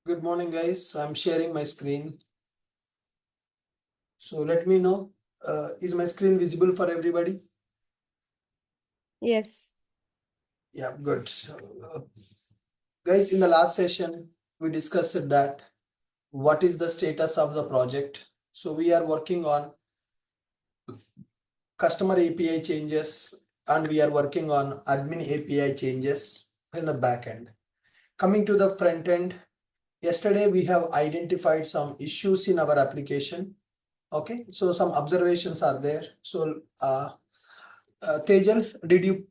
Good morning, guys. I'm sharing my screen. So let me know, is my screen visible for everybody? Yes. Yeah, good. So, guys, in the last session, we discussed that what is the status of the project. So we are working on customer API changes and we are working on admin API changes in the back end. Coming to the front end, yesterday we have identified some issues in our application. Okay, so some observations are there. So Tejal, did you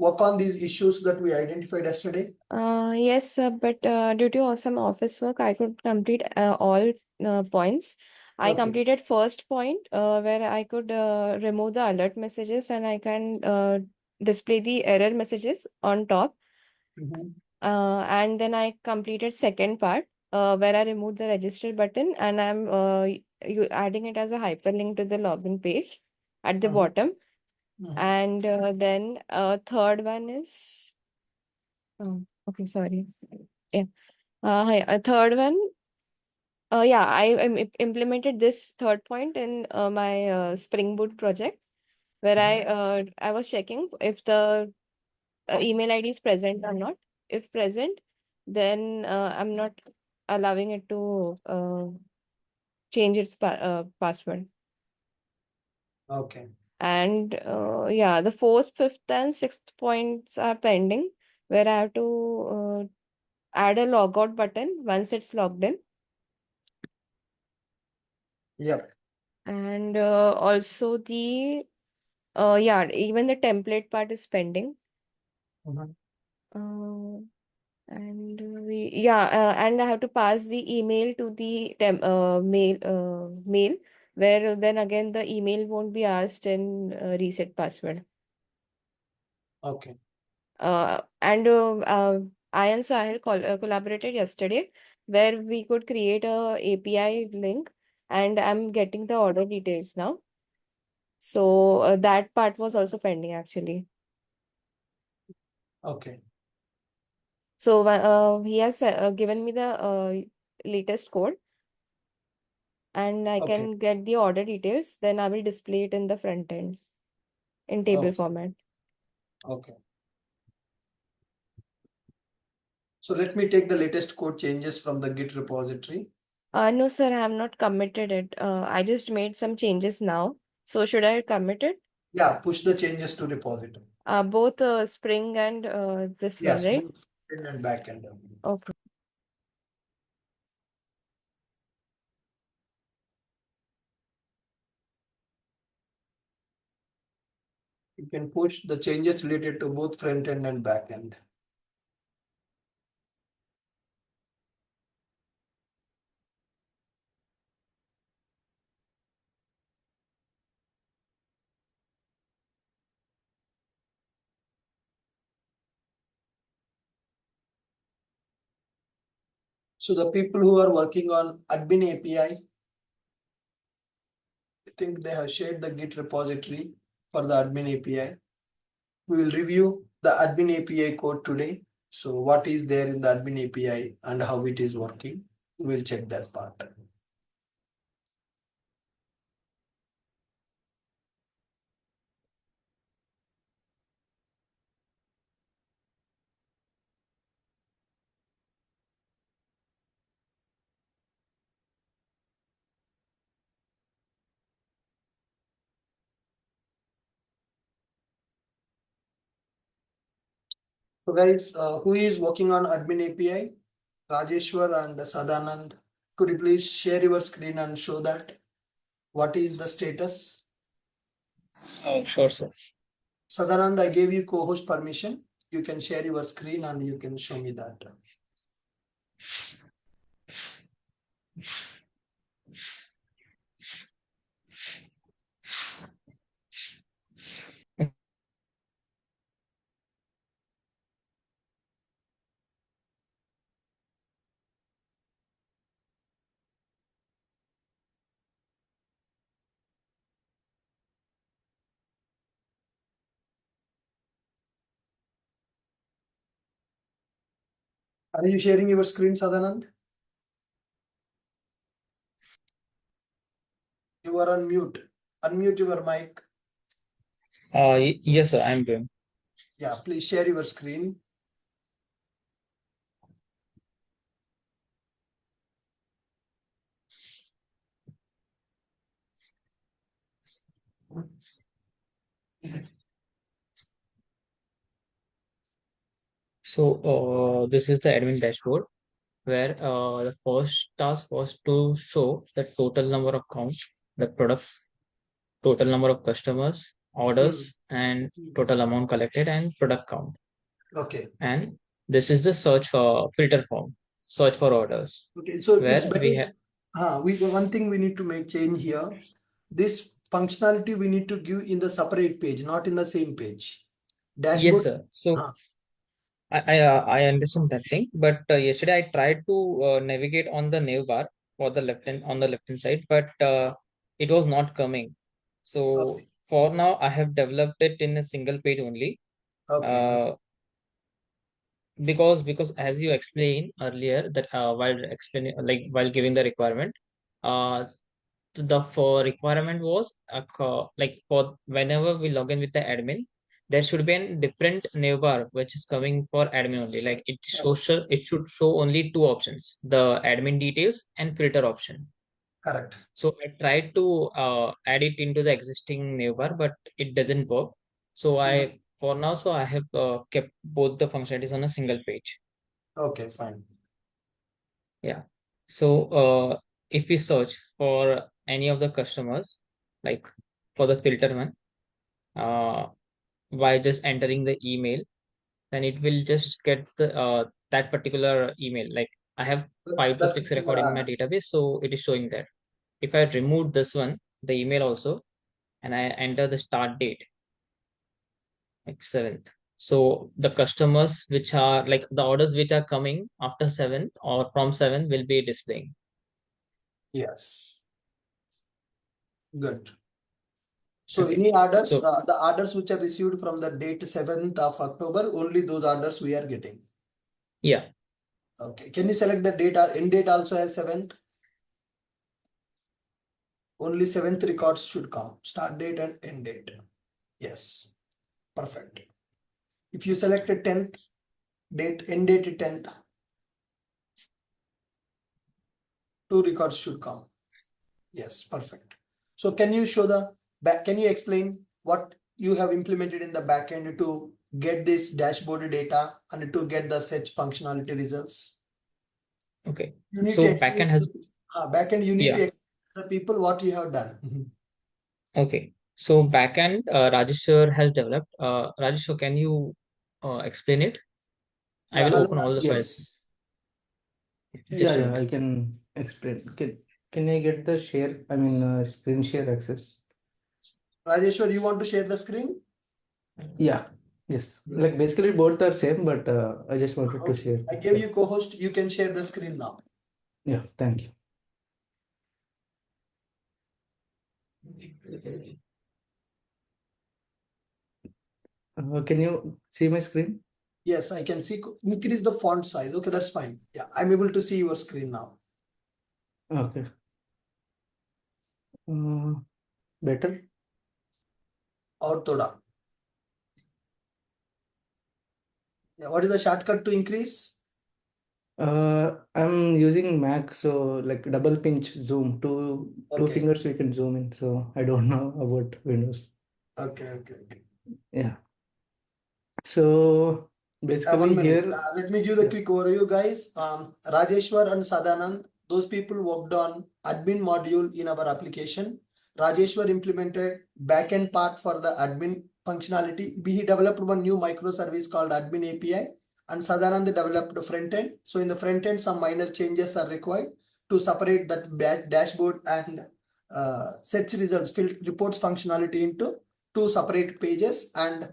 work on these issues that we identified yesterday? Yes, but due to some office work, I could complete all points. I Okay. completed first point where I could remove the alert messages and I can display the error messages on top. Mhm. And then I completed second part where I removed the register button and I'm adding it as a hyperlink to the login page at the Mhm. bottom. Mhm. And then third one is, oh, okay, sorry. Yeah. Third one, yeah, implemented this third point in my Spring Boot project where I was checking if the email ID is present or not. If present, then I'm not allowing it to change its password. Okay. And yeah, the fourth, fifth, and sixth points are pending where I have to add a logout button once it's logged in. Yep. And also the yeah, even the template part is pending. Mhm. Uh, and yeah, and I have to pass the email to the mail where then again the email won't be asked in reset password. Okay. And I and Sahil collaborated yesterday where we could create a API link, and I'm getting the order details now. So that part was also pending actually. Okay. So he has given me the latest code, and I Okay. can get the order details. Then I will display it in the front end in table Oh, format. okay. So let me take the latest code changes from the Git repository. No, sir, I have not committed it. I just made some changes now. So should I commit it? Yeah, push the changes to repository. Both Spring and this one, Yes, right? both front end and back end. Okay. You can push the changes related to both front end and back end. So the people who are working on admin API, I think they have shared the Git repository for the admin API. We will review the admin API code today. So what is there in the admin API and how it is working. We will check that part. So guys, who is working on admin API? Rajeshwar and Sadanand. Could you please share your screen and show that? What is the status? Oh, sure, sir. Sadanand, I gave you co-host permission. You can share your screen and you can show me that. Are you sharing your screen, Sadanand? You are on mute. Unmute your mic. Yes, sir, I'm doing. Yeah, please share your screen. So, this is the admin dashboard where the first task was to show the total number of counts, the products, total number of customers, Hmm. orders, and total amount collected and product count. Okay. And this is the search for filter form, search for orders, Okay. So it's where we better. have, One thing we need to make change here. This functionality we need to give in the separate page, not in the same page. yes, Dashboard. sir. So Ah, I understand that thing, but yesterday I tried to navigate on the nav bar for the left hand on the left hand side, but it was not coming. So okay. for now, I have developed it in a single page only. Okay. Uh, because as you explained earlier that while explaining like while giving the requirement, uh, the for requirement was like for whenever we log in with the admin, there should be a different navbar which is coming for admin only. Like it should show only two options: the admin details and filter option. Correct. So I tried to add it into the existing navbar, but it doesn't work. So Mhm. I for now, so I have kept both the functionalities on a single page. Okay, fine. Yeah. So if we search for any of the customers, like for the filter one, uh, by just entering the email, then it will just get the that particular email. Like I have five to That six particular record in my order. database, so it is showing that. If I remove this one, the email also, and I enter the start date, like 7th. So the customers which are like the orders which are coming after 7th or from 7th will be displaying. Yes. Good. So Okay. any orders, So the orders which are received from the date 7th of October, only those orders we are getting. yeah. Okay. Can you select the data? End date also as 7th. Only 7th records should come. Start date and end date. Yes. Perfect. If you select a 10th date, end date 10th, two records should come. Yes, perfect. So can you show the back? Can you explain what you have implemented in the backend to get this dashboard data and to get the search functionality results? Okay. You need to So explain backend to has the backend. You need to yeah. explain to the people what you have done. Okay. So backend Rajesh sir has developed. Rajesh, so can you explain it? I Yeah. will Hello, open all the files. Rajesh. Yes. Just a Yeah, minute. I can explain. Can I get the share, I mean, screen share access? Rajeshwar, you want to share the screen? Yeah, yes. Like basically both are same, but I just wanted to Okay. share. I gave you co-host. You can share the screen now. Yeah, thank you. Can you see my screen? Yes, I can see. Increase the font size. Okay, that's fine. Yeah, I'm able to see your screen now. Okay. Better? Or thoda. Yeah, what is the shortcut to increase? I'm using Mac, so like double pinch zoom. Two Okay, fingers we can zoom in. So I don't know about Windows. okay. Yeah. So 1 basically minute. here, Let me give the yeah. quick overview, guys. Rajeshwar and Sadanand, those people worked on admin module in our application. Rajeshwar implemented backend part for the admin functionality. He developed one new microservice called admin API, and Sadanand developed the front end. So in the front end, some minor changes are required to separate that dashboard and search results, reports functionality into two separate pages, and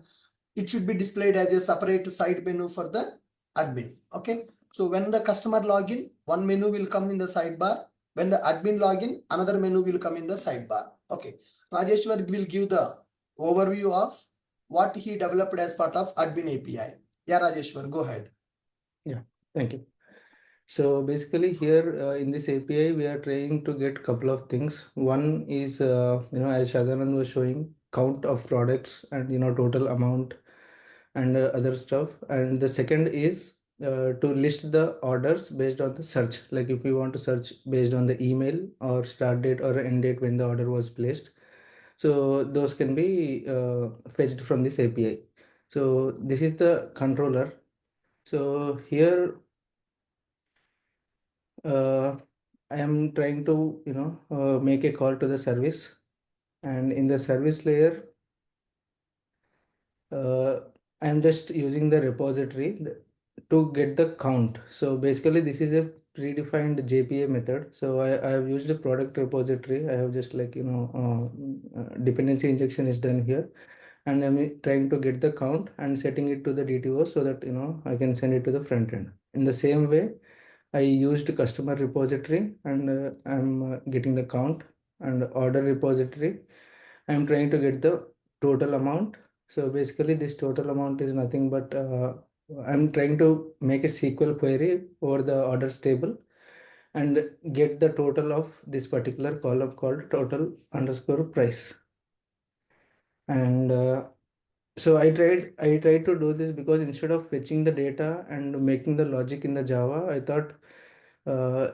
it should be displayed as a separate side menu for the admin. Okay, so when the customer login, one menu will come in the sidebar. When the admin login, another menu will come in the sidebar. Okay, Rajeshwar will give the overview of what he developed as part of admin API. Yeah, Rajeshwar, go ahead. Yeah, thank you. So basically here in this API, we are trying to get couple of things. One is, as Shaganand was showing, count of products and, total amount and other stuff. And the second is to list the orders based on the search. Like if we want to search based on the email or start date or end date when the order was placed. So those can be fetched from this API. So this is the controller. So here I am trying to make a call to the service, and in the service layer uh, I am just using the repository to get the count. So basically this is a predefined JPA method. So I have used the product repository. I have just dependency injection is done here, and I'm trying to get the count and setting it to the DTO so that I can send it to the front end. In the same way, I used customer repository, and I'm getting the count, and order repository. I'm trying to get the total amount. So basically this total amount is nothing but I'm trying to make a SQL query over the orders table and get the total of this particular column called total underscore price. And so I tried to do this because instead of fetching the data and making the logic in the Java, I thought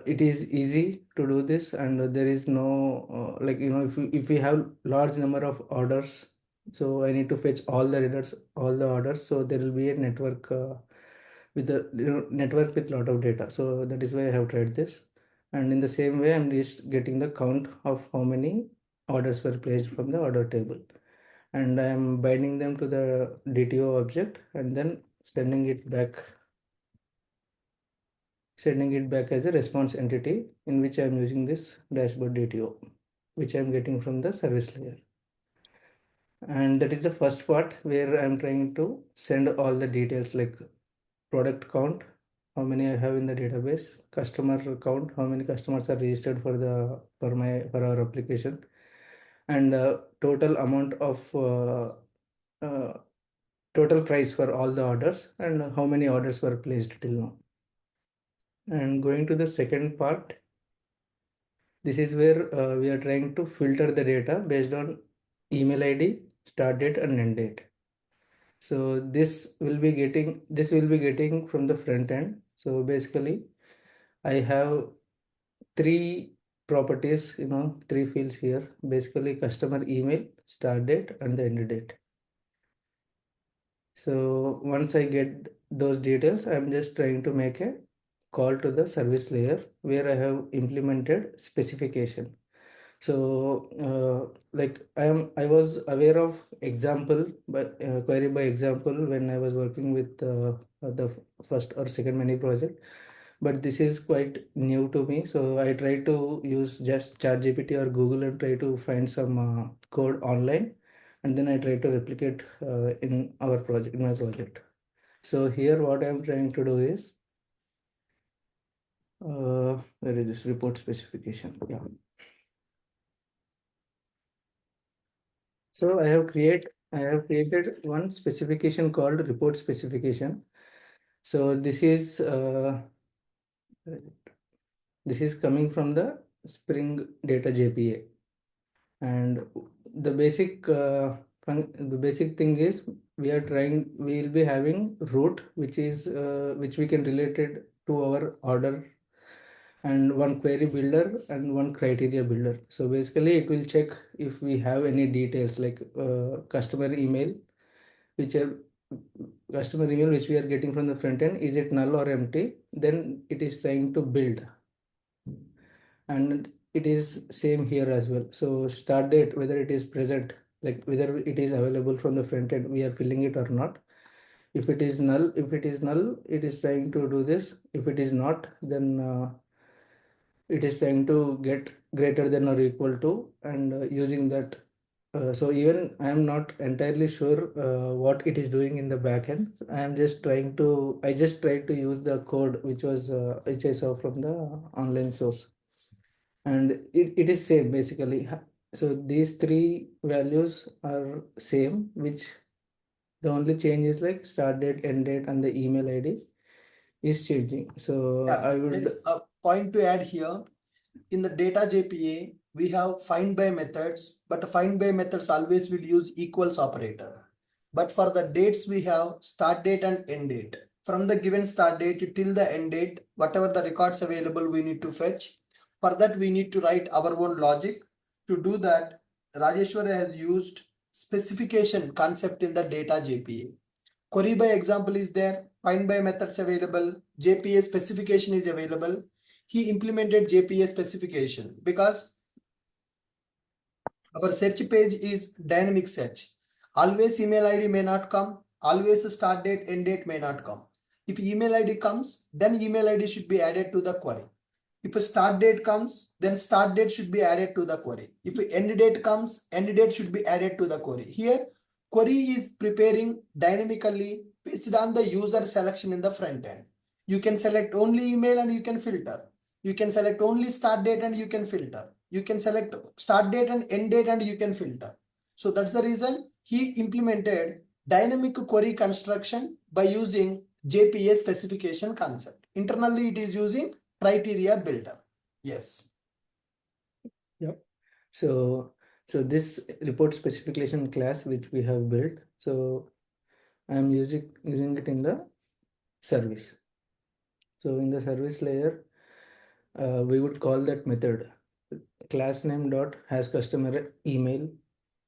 it is easy to do this, and there is no if we have large number of orders, so I need to fetch all the orders, so there will be a network with a network with lot of data. So that is why I have tried this, and in the same way I'm just getting the count of how many orders were placed from the order table, and I am binding them to the DTO object and then sending it back as a response entity in which I'm using this dashboard DTO, which I'm getting from the service layer. And that is the first part where I'm trying to send all the details like product count, how many I have in the database, customer count, how many customers are registered for our application, and total amount of uh, total price for all the orders and how many orders were placed till now. And going to the second part, this is where we are trying to filter the data based on email ID, start date, and end date. So this will be getting from the front end. So basically, I have three properties, three fields here. Basically, customer email, start date, and the end date. So once I get those details, I'm just trying to make a call to the service layer where I have implemented specification. So I was aware of example, but query by example when I was working with the first or second many project, but this is quite new to me. So I try to use just ChatGPT or Google and try to find some code online, and then I try to replicate in my project. So here what I'm trying to do is where is this report specification? Yeah. So I have created one specification called report specification. So this is coming from the Spring Data JPA, and the basic thing is we will be having root, which we can relate it to our order, and one query builder and one criteria builder. So basically it will check if we have any details like customer email, which are customer email which we are getting from the front end, is it null or empty, then it is trying to build. And it is same here as well. So start date, whether it is present, like whether it is available from the front end, we are filling it or not. If it is null, it is trying to do this. If it is not, then it is trying to get greater than or equal to, and using that. So even I am not entirely sure what it is doing in the backend. I just tried to use the code which I saw from the online source, and it is same basically. So these three values are same, which the only change is like start date, end date, and the email ID. is changing. So Yeah, I there would is a point to add here. In the data JPA, we have find by methods, but find by methods always will use equals operator. But for the dates, we have start date and end date. From the given start date till the end date, whatever the records available, we need to fetch. For that, we need to write our own logic. To do that, Rajeshwar has used specification concept in the data JPA. Query by example is there, find by methods available, JPA specification is available. He implemented JPA specification because our search page is dynamic search. Always email ID may not come, always start date, end date may not come. If email ID comes, then email ID should be added to the query. If a start date comes, then start date should be added to the query. If end date comes, end date should be added to the query. Here, query is preparing dynamically based on the user selection in the front end. You can select only email and you can filter. You can select only start date and you can filter. You can select start date and end date and you can filter. So that's the reason he implemented dynamic query construction by using JPA specification concept. Internally, it is using criteria builder. Yes. Yep. So this report specification class which we have built, so I am using it in the service. So in the service layer, we would call that method class name dot has customer email,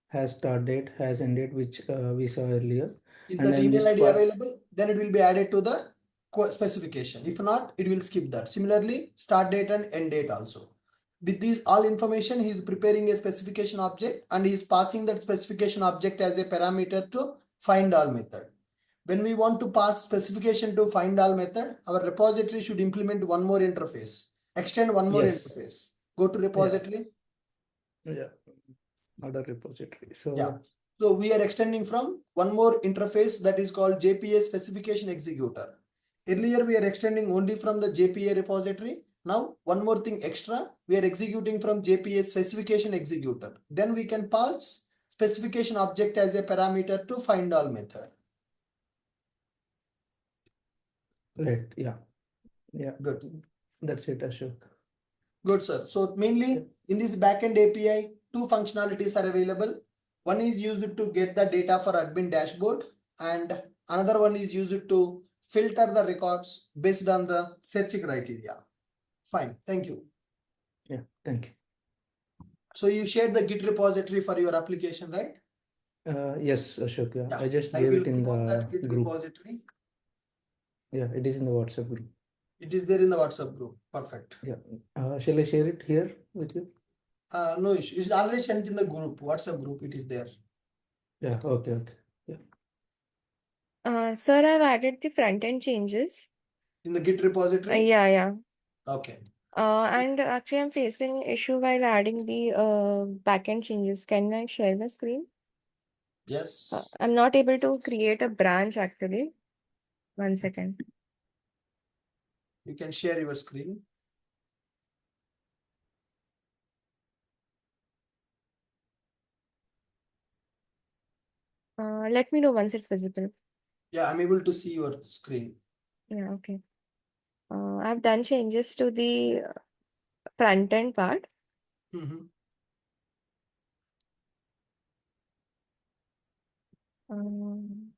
has start date, has end date, which we saw earlier. If And that I'm email just ID available, then it will be added to the specification. If not, it will skip that. Similarly, start date and end date also. With these all information, he is preparing a specification object and he is passing that specification object as a parameter to find all method. When we want to pass specification to find all method, our repository should implement one more interface. Extend one more Yes. interface. Go to repository. Yeah. Order repository. Yeah. So we are extending from one more interface that is called JPA specification executor. Earlier we are extending only from the JPA repository. Now one more thing extra, we are executing from JPA specification executor. Then we can pass specification object as a parameter to find all method. Right. Yeah. Good. That's it, Ashok. Good, sir. So mainly in this backend API, two functionalities are available. One is used to get the data for admin dashboard and another one is used to filter the records based on the search criteria. Fine. Thank you. Yeah. Thank you. So you shared the Git repository for your application, right? Yes, Ashok. Yeah. Yeah. I just I gave will it in clone that the Git group. repository. Yeah, it is in the WhatsApp group. It is there in the WhatsApp group. Perfect. Yeah. Shall I share it here with you? No issue. It's already sent in the group, WhatsApp group. It is there. Yeah. Okay. Yeah. Sir, I've added the front end changes. In the Git repository? Yeah. Okay. And actually, I'm facing issue while adding the backend changes. Can I share the screen? Yes. I'm not able to create a branch actually. 1 second. You can share your screen. Let me know once it's visible. Yeah, I'm able to see your screen. Yeah, okay. I've done changes to the front end part. Mm-hmm. Um,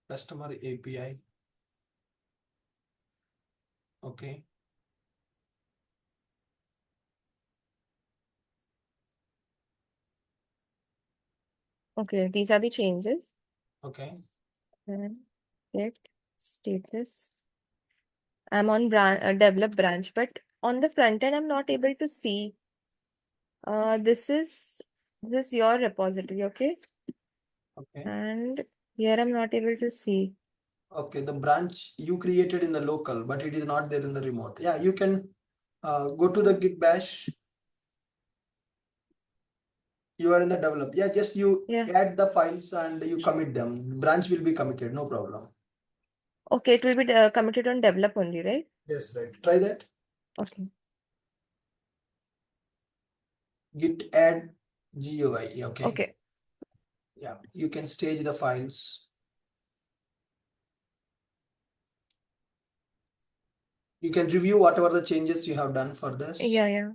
Customer API. Okay. Okay, these are the changes. Okay. And get status. I'm on develop branch, but on the front end, I'm not able to see. This is your repository, okay? Okay. And here I'm not able to see. Okay. The branch you created in the local, but it is not there in the remote. Yeah, you can go to the Git bash. You are in the develop. Yeah, just you add the files and you commit them. Branch will be committed. No problem. Okay, it will be committed on develop only, right? Yes, right. Try that. Okay. Git add GUI. Okay. Okay. Yeah, you can stage the files. You can review whatever the changes you have done for this. Yeah.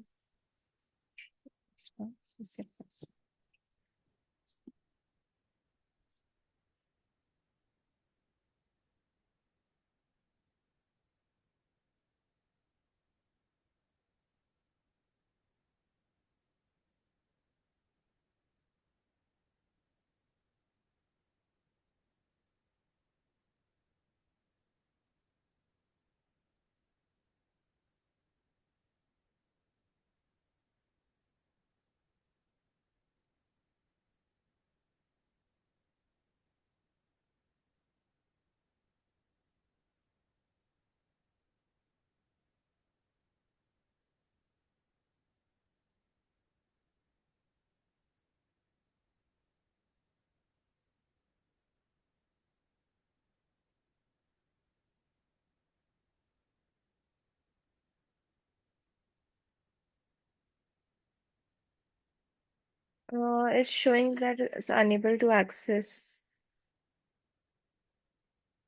It's showing that it's unable to access.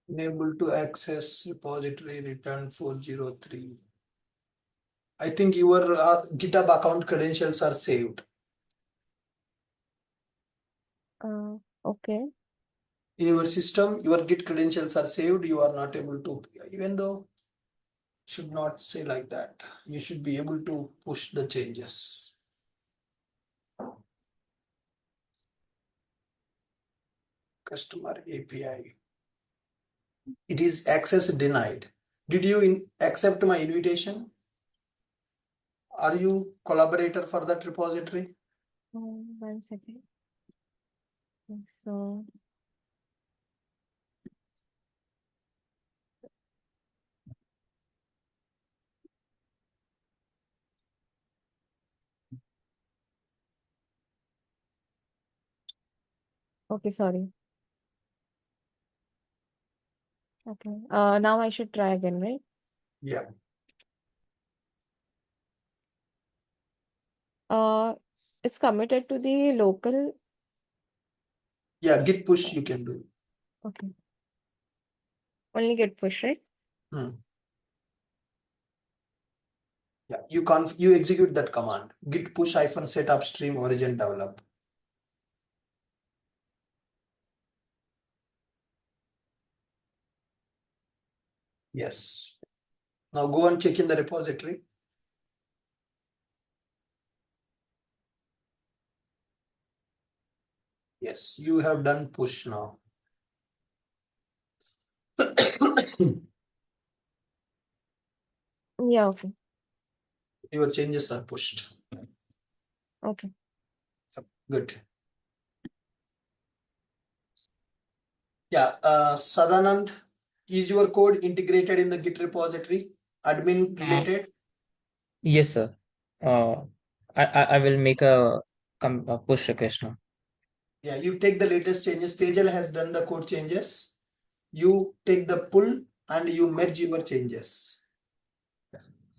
Unable to access repository return 403. I think your GitHub account credentials are saved. Okay. In your system, your Git credentials are saved. You are not able to, even though should not say like that. You should be able to push the changes. Customer API. It is access denied. Did you accept my invitation? Are you collaborator for that repository? 1 second. So okay, sorry. Okay. Now I should try again, right? Yeah. It's committed to the local. Yeah, Git push you can do. Okay. Only get push, right? Yeah, you execute that command. Git push -set upstream origin develop. Yes. Now go and check in the repository. Yes, you have done push now. Yeah, okay. Your changes are pushed. Okay. Good. Yeah, Sadanand, is your code integrated in the Git repository? Admin related? Yes, sir. I will make a push request now. Yeah, you take the latest changes. Tejal has done the code changes. You take the pull and you merge your changes.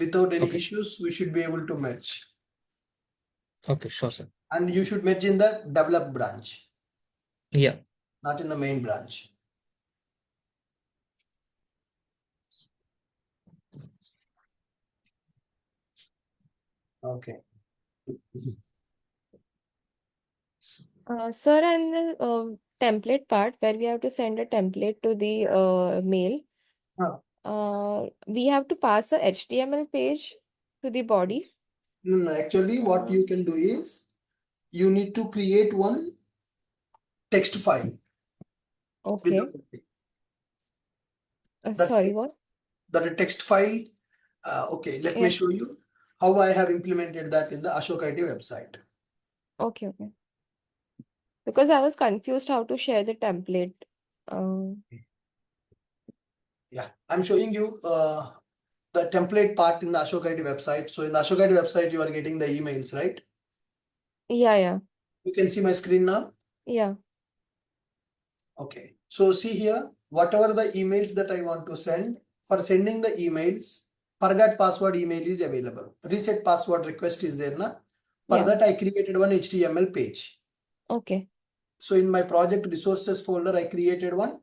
Without any Okay. issues, we should be able to merge. Okay, sure, sir. And you should merge in the develop branch, Yeah. not in the main branch. Okay. Sir, and the template part where we have to send a template to the mail, we have to pass a HTML page to the body. No, actually, what you can do is you need to create one text file. Okay. Sorry, what? That text file. Okay, let me show you how I have implemented that in the Ashok IT website. Okay. Because I was confused how to share the template. Yeah, I'm showing you the template part in the Ashok IT website. So in the Ashok IT website, you are getting the emails, right? Yeah. You can see my screen now. Yeah. Okay, so see here, whatever the emails that I want to send, for sending the emails, forgot password email is available. Reset password request is there, na? For Yeah. that, I created one HTML page. Okay. So in my project resources folder, I created one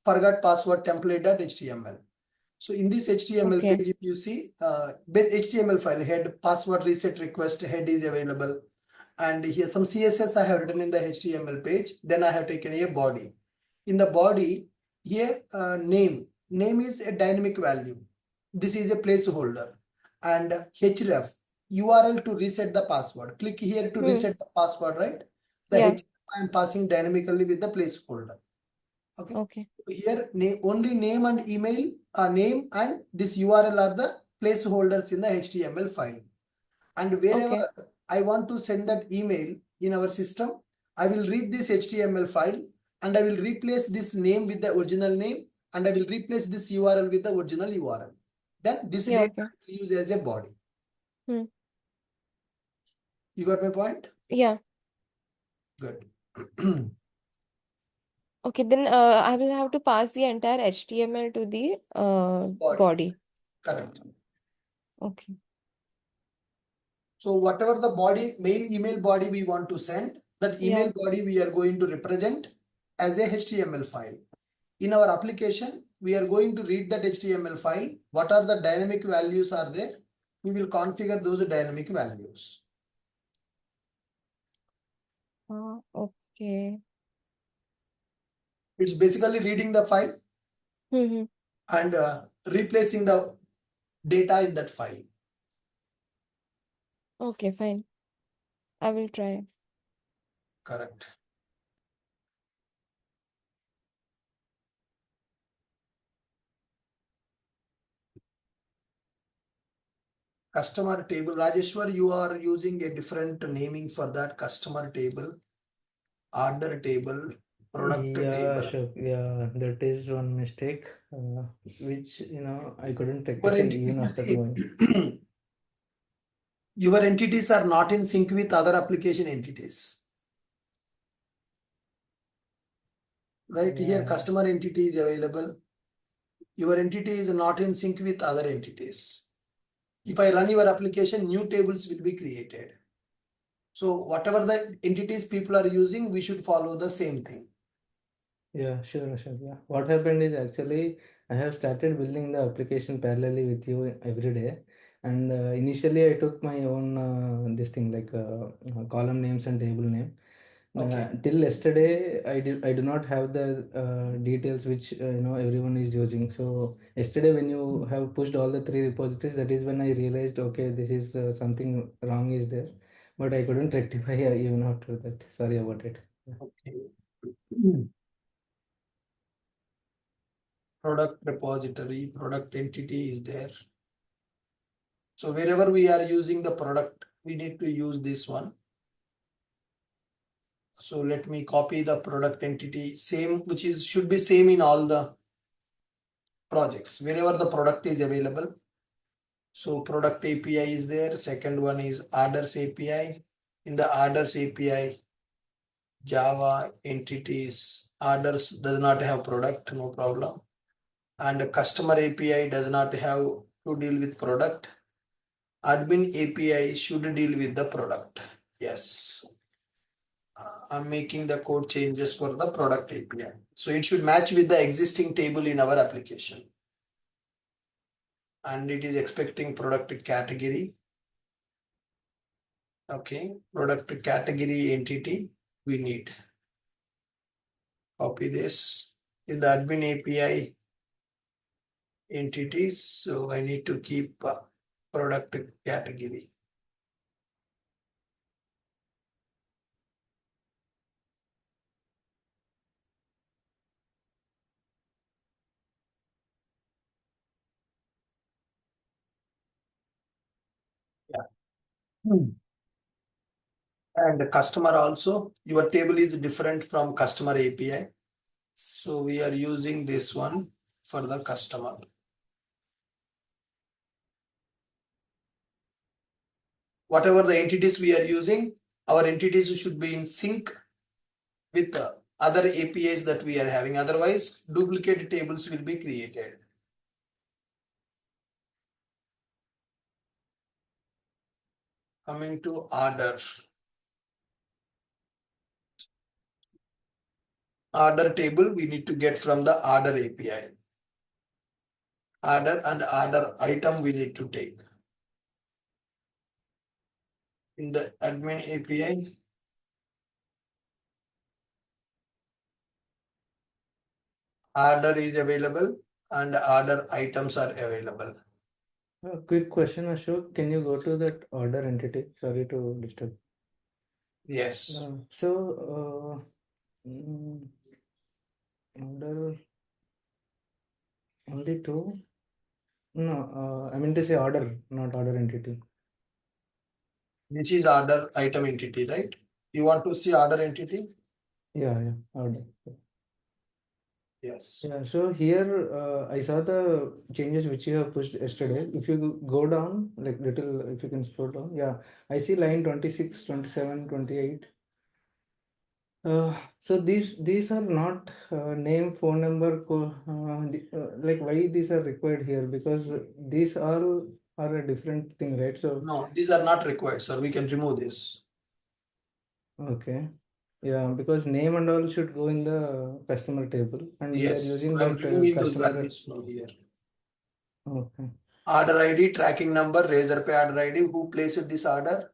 forgot password template.html. So in this HTML Okay. page, if you see HTML file head password reset request head is available. And here some CSS I have written in the HTML page. Then I have taken a body. In the body, here name is a dynamic value. This is a placeholder. And href, URL to reset the password. Click here to reset the password, right? The Yeah. href I am passing dynamically with the placeholder. Okay. Okay. Here only name and email, name and this URL are the placeholders in the HTML file. And wherever Okay. I want to send that email in our system, I will read this HTML file and I will replace this name with the original name and I will replace this URL with the original URL. Then this Yeah. data Okay. I will use as a body. Hmm. You got my point? Yeah. Good. Okay. Then I will have to pass the entire HTML to the body. Correct. Okay. So whatever the body, mail email body we want to send, that email Yeah. body we are going to represent as a HTML file. In our application, we are going to read that HTML file. What are the dynamic values are there? We will configure those dynamic values. Okay. It's basically reading the file Mm-hmm. and replacing the data in that file. Okay, fine. I will try. Correct. Customer table. Rajeshwar, you are using a different naming for that customer table, order table, product Yeah, table. Ashok, yeah, that is one mistake, which I couldn't Your rectify entities, even after going. your entities are not in sync with other application entities. Right here, Yeah, customer entity is available. Your entity is not in sync with other entities. If I run your application, new tables will be created. So whatever the entities people are using, we should follow the same thing. yeah, sure, Ashok. Yeah, what happened is actually I have started building the application parallelly with you every day, and initially I took my own this thing like column names and table name. Okay. Till yesterday, I do not have the details which everyone is using. So yesterday, when you have pushed all the three repositories, that is when I realized, okay, this is something wrong is there, but I couldn't rectify even after that. Sorry about it. Yeah. Okay. Product repository, product entity is there. So wherever we are using the product, we need to use this one. So let me copy the product entity, same, which is should be same in all the projects, wherever the product is available. So product API is there. Second one is orders API. In the orders API, Java entities, orders does not have product, no problem. And customer API does not have to deal with product. Admin API should deal with the product. Yes. I'm making the code changes for the product API. So it should match with the existing table in our application. And it is expecting product category. Okay, product category entity we need. Copy this in the admin API entities. So I need to keep product category. Yeah. And the customer also, your table is different from customer API. So we are using this one for the customer. Whatever the entities we are using, our entities should be in sync with the other APIs that we are having. Otherwise, duplicate tables will be created. Coming to order. Order table we need to get from the order API. Order and order item we need to take. In the admin API, order is available and order items are available. A quick question, Ashok. Can you go to that order entity? Sorry to disturb. Yes. Order only two? No, I mean to say order, not order entity. This is order item entity, right? You want to see order entity? Yeah, order. Yes. Yeah, so here I saw the changes which you have pushed yesterday. If you go down, like little, if you can scroll down, yeah, I see line 26, 27, 28. So these are not name, phone number, like why these are required here? Because these all are a different thing, right? So No, these are not required, sir. We can remove this. okay, yeah, because name and all should go in the customer table, and we are Yes. using So I'm that removing those customer. values from here. Okay. Order ID, tracking number, Razorpay order ID, who placed this order,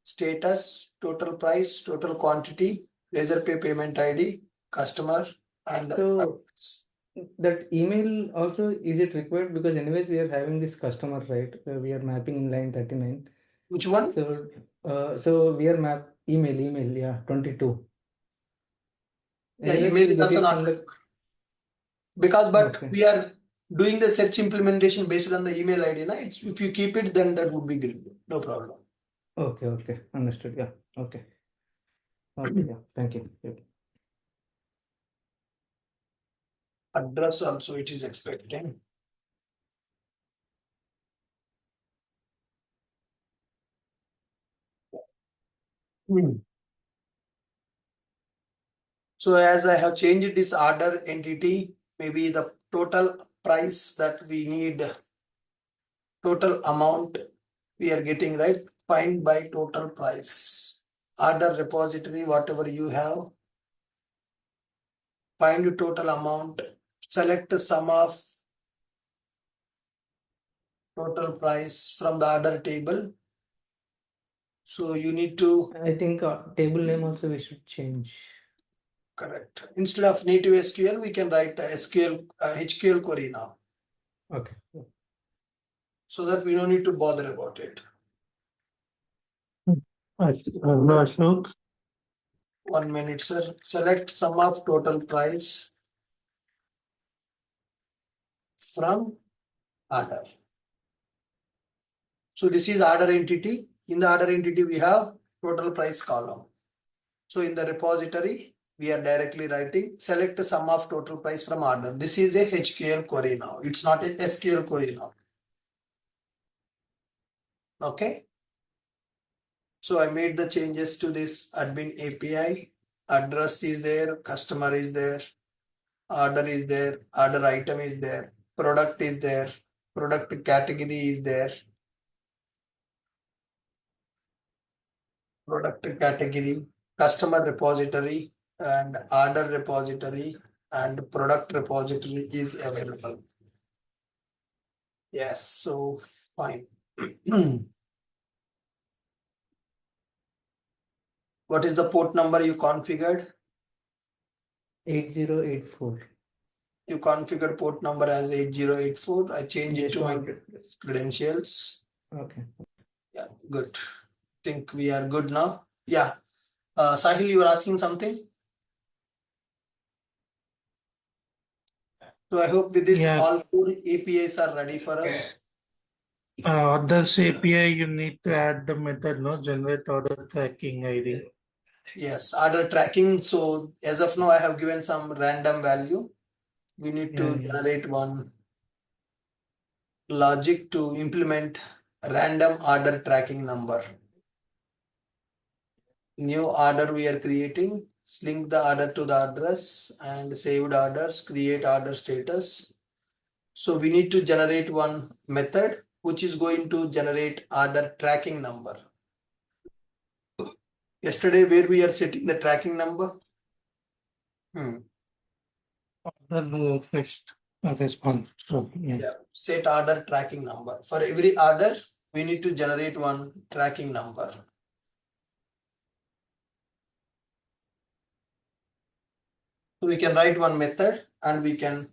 status, total price, total quantity, Razorpay payment ID, customer, and So that email also, is it required? Because anyways we are having this customer, right? We are mapping in line 39. which one? So we are email, yeah, 22. Yeah, Anyways, email we'll is get also it not from the. required. Because Okay. we are doing the search implementation based on the email ID, na? If you keep it, then that would be great. No problem. Okay, understood. Yeah, okay, yeah, thank you. Yeah. Address also it is expecting. So as I have changed this order entity, maybe the total price that we need, total amount we are getting, right? Find by total price. Order repository, whatever you have. Find the total amount. Select the sum of total price from the order table. So you need to. I think table name also we should change. Correct. Instead of native SQL, we can write SQL, HQL query now. Okay. So that we don't need to bother about it. Ashok. 1 minute, sir. Select sum of total price from order. So this is order entity. In the order entity, we have total price column. So in the repository, we are directly writing select the sum of total price from order. This is a HQL query now. It's not a SQL query now. Okay. So I made the changes to this admin API. Address is there, customer is there, order is there, order item is there, product is there, product category is there, product category, customer repository, and order repository, and product repository is available. Yes, so fine. What is the port number you configured? 8084. You configured port number as 8084. I changed it Just to my wanted. credentials. Okay. Yeah, good. Think we are good now. Yeah. Sahil, you were asking something? So I hope with this, Yeah. all 4 APIs are ready for us. Others API, you need to add the method, no? Generate order tracking ID. Yes, order tracking. So as of now, I have given some random value. We need to generate one logic to implement random order tracking number. New order we are creating. Link the order to the address and saved orders, create order status. So we need to generate one method which is going to generate order tracking number. Yesterday, where we are setting the tracking number? Next response. So, yes. Yeah, set order tracking number. For every order, we need to generate one tracking number. So we can write one method and we can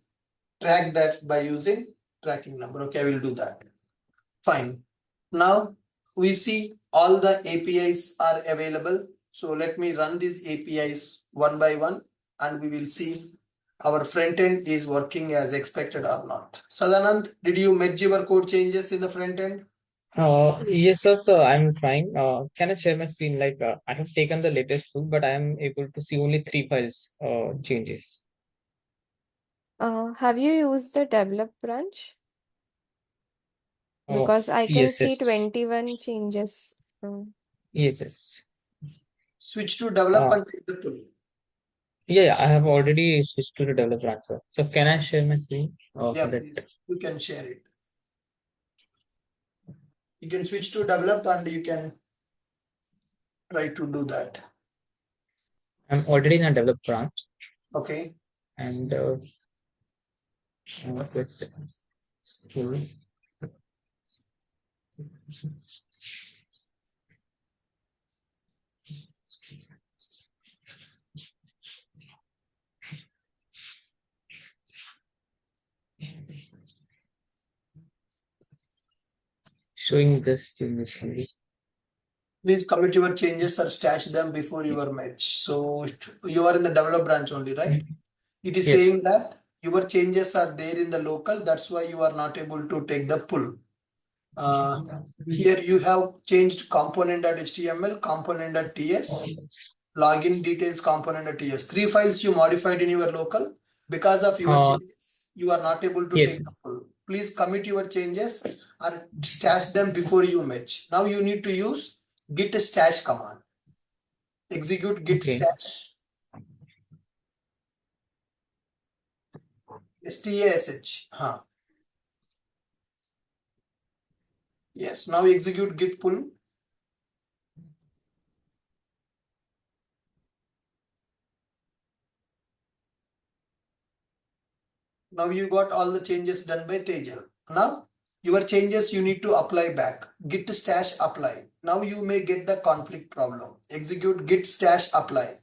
track that by using tracking number. Okay, I will do that. Fine. Now we see all the APIs are available. So let me run these APIs one by one and we will see our front end is working as expected or not. Sadanand, did you merge your code changes in the front end? Yes, sir. So I'm trying. Can I share my screen? Like, I have taken the latest tool, but I am able to see only 3 files changes. Have you used the develop branch? Of Because I can yes, see yes, 21 changes. yes, yes. Switch to develop Uh, and take the tool. yeah, I have already switched to the developer answer. So can I share my screen so Yeah, that please, you can share it. You can switch to develop and you can try to do that. I'm already in a developer branch Okay. and let's see. Showing this changes on this. Please commit your changes or stash them before your merge. So you are in the develop branch only, right? It is Yes. saying that your changes are there in the local. That's why you are not able to take the pull. Here you have changed component.html, component.ts, login details component.ts. 3 files you modified in your local. Because of your changes, you are not able to Yes. take the pull. Please commit your changes or stash them before you merge. Now you need to use git stash command. Execute git Okay. stash. stash. Yes. Now execute git pull. Now you got all the changes done by Tejal. Now your changes you need to apply back. Git stash apply. Now you may get the conflict problem. Execute git stash apply.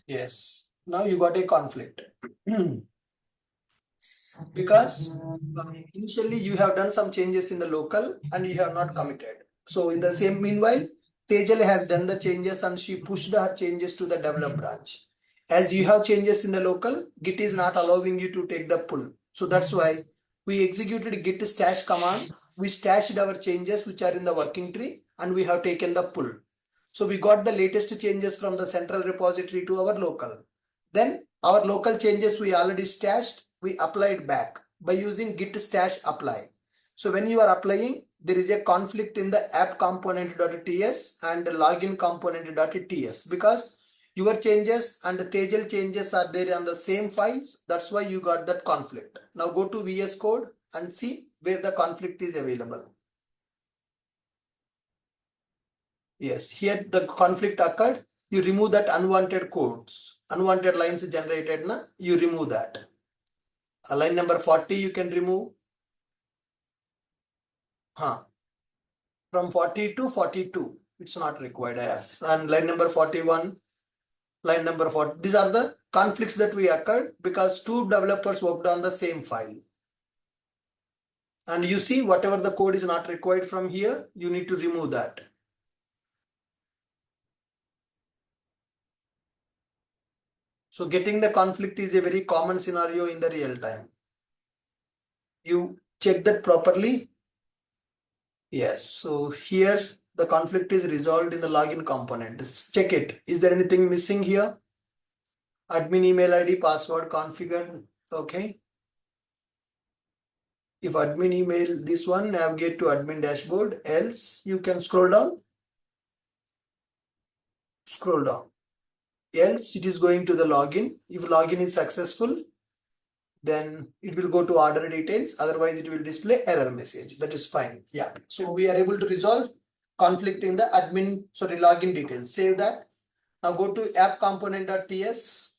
Yes. Now you got a conflict. Because initially you have done some changes in the local and you have not committed. So in the same meanwhile, Tejal has done the changes and she pushed her changes to the develop branch. As you have changes in the local, Git is not allowing you to take the pull. So that's why we executed git stash command. We stashed our changes which are in the working tree and we have taken the pull. So we got the latest changes from the central repository to our local. Then our local changes we already stashed, we applied back by using git stash apply. So when you are applying, there is a conflict in the app component.ts and the login component.ts because your changes and the Tejal changes are there on the same files. That's why you got that conflict. Now go to VS Code and see where the conflict is available. Yes, here the conflict occurred. You remove that unwanted codes, unwanted lines generated. You remove that. Line number 40 you can remove. From 40 to 42, it's not required. Yes. And line number 41, line number 40. These are the conflicts that we occurred because two developers worked on the same file. And you see whatever the code is not required from here, you need to remove that. So getting the conflict is a very common scenario in the real time. You check that properly. Yes. So here the conflict is resolved in the login component. Just check it. Is there anything missing here? Admin email ID, password configured. Okay. If admin email this one, navigate to admin dashboard. Else you can scroll down. Scroll down. Else it is going to the login. If login is successful, then it will go to order details. Otherwise, it will display error message. That is fine. Yeah. So we are able to resolve conflict in the admin, sorry, login details. Save that. Now go to app component.ts.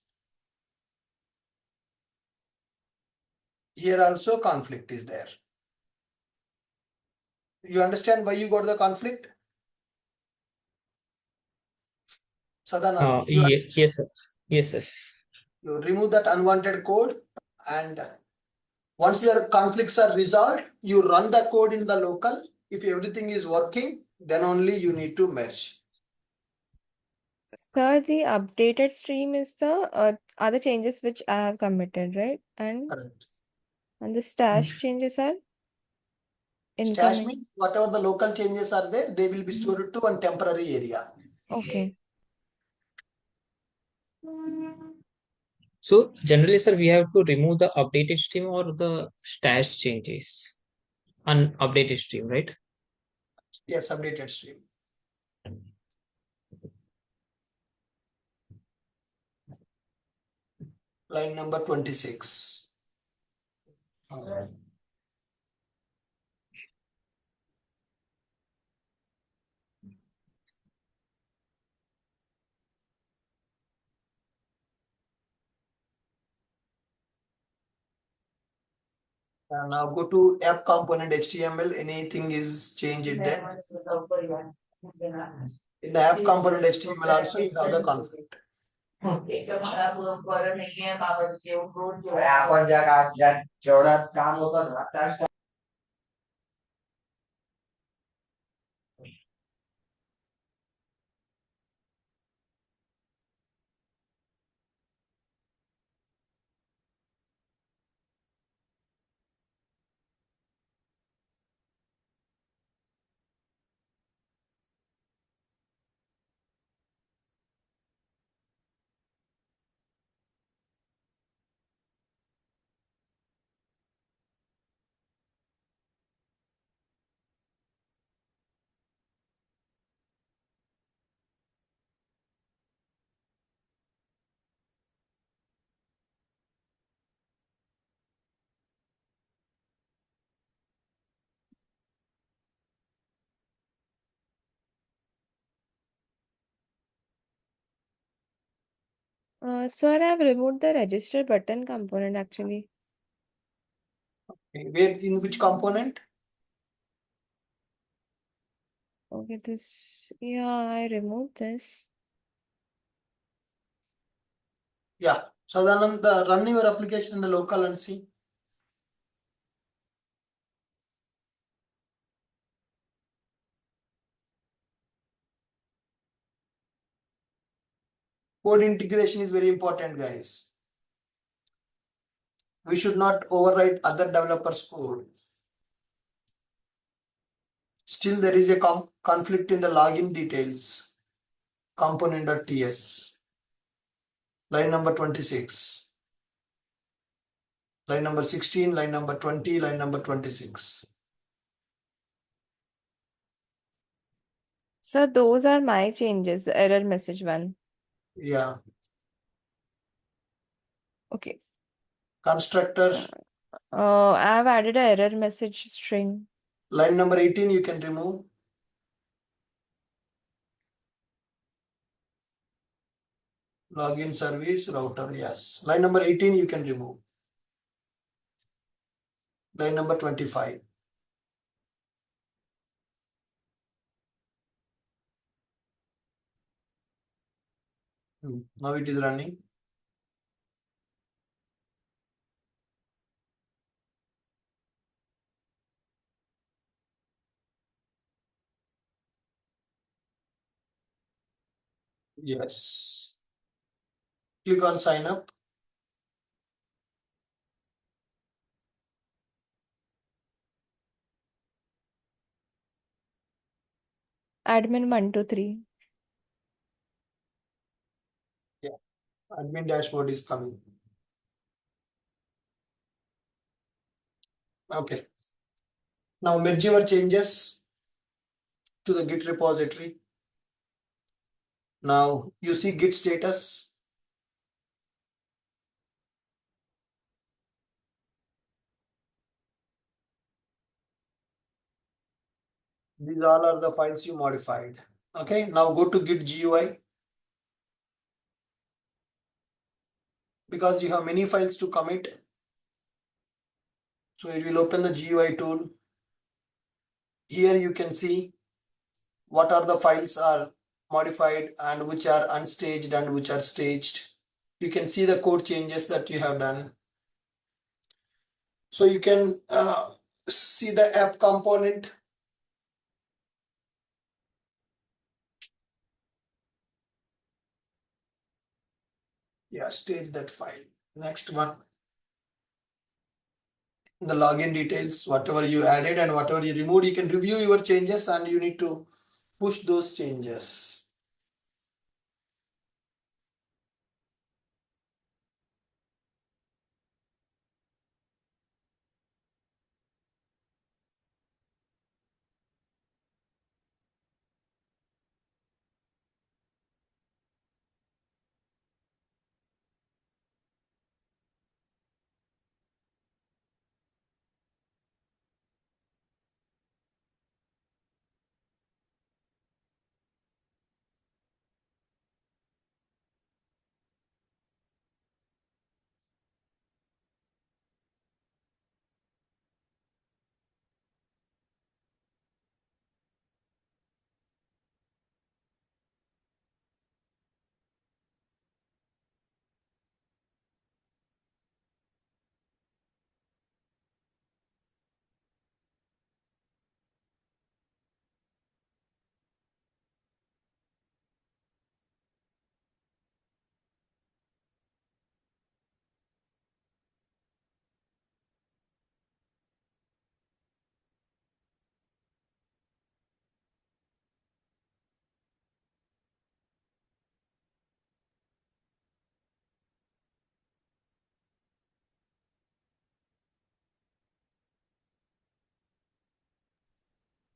Here also conflict is there. You understand why you got the conflict? Sadanand, Yes, sir. Yes, yes. you remove that unwanted code, and once your conflicts are resolved, you run the code in the local. If everything is working, then only you need to merge. Sir, the updated stream is the other changes which I have committed, right? Correct. And the stash changes are Stash incoming. means whatever the local changes are there, they will be stored to one temporary area. Okay. So generally, sir, we have to remove the updated stream or the stash changes. Unupdated stream, right? Yes, updated stream. Line number 26. Now go to app component HTML. Anything is changed it there. In the app component HTML also you have the conflict. Sir, I have removed the register button component actually. Where, in which component? Okay, this, yeah, I removed this. Yeah. Sadanand, run your application in the local and see. Code integration is very important, guys. We should not overwrite other developers' code. Still, there is a conflict in the login details component.ts. Line number 26. Line number 16, line number 20, line number 26. Sir, those are my changes, the error message one. Yeah. Okay. Constructor. I have added a error message string. Line number 18 you can remove. Login service router, yes. Line number 18 you can remove. Line number 25. Now it is running. Yes. Click on sign up. Admin 123. Yeah. Admin dashboard is coming. Okay. Now merge your changes to the Git repository. Now you see Git status. These all are the files you modified. Okay, now go to Git GUI. Because you have many files to commit. So it will open the GUI tool. Here you can see what are the files are modified and which are unstaged and which are staged. You can see the code changes that you have done. So you can see the app component. Yeah, stage that file. Next one, the login details, whatever you added and whatever you removed, you can review your changes and you need to push those changes.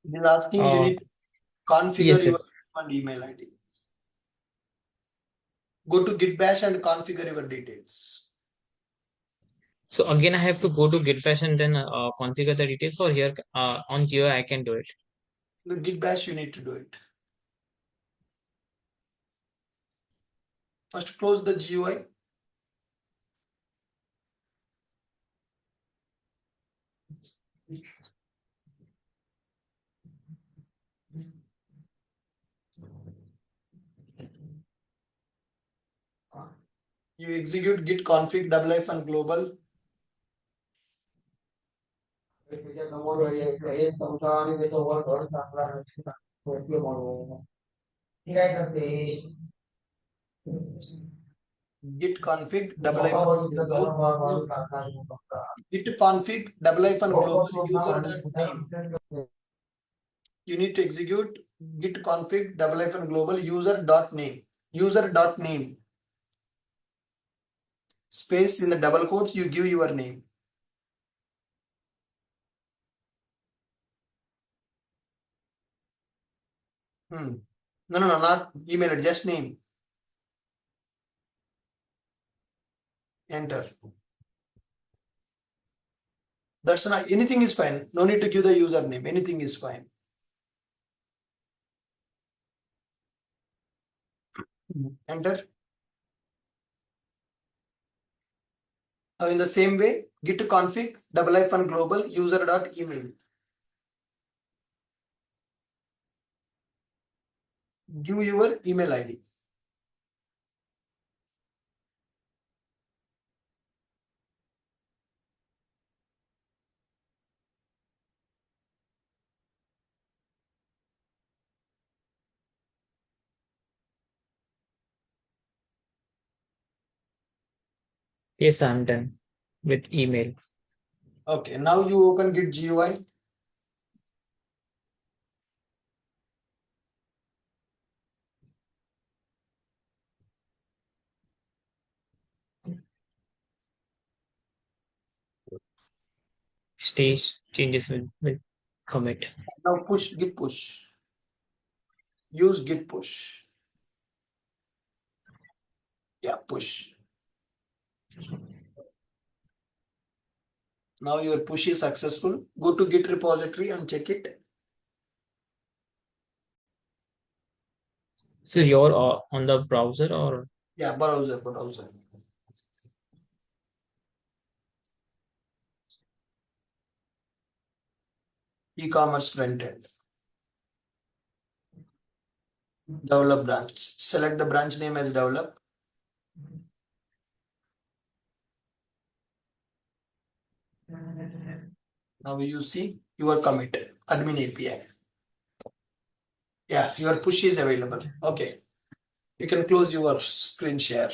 It is asking you need to configure Yes, your yes. email ID. Go to Git bash and configure your details. So again, I have to go to Git bash and then configure the details, or here on GUI I can do it. The Git bash you need to do it. First close the GUI. You execute git config -and global. Git config -global. No. Git config -global user.name. You need to execute git config -global user.name. User.name. Space in the double quotes, you give your name. No, not email, just name. Enter. That's not, anything is fine. No need to give the username. Anything is fine. Enter. Now in the same way, git config -global user.email. Give your email ID. Yes, I'm done with email. Okay, now you open git GUI. Stage changes will commit. Now push git push. Use git push. Yeah, push. Now your push is successful. Go to git repository and check it. So you're on the browser or? Yeah, browser. E-commerce front end. Develop branch. Select the branch name as develop. Now you see your commit admin API. Yeah, your push is available. Okay. You can close your screen share.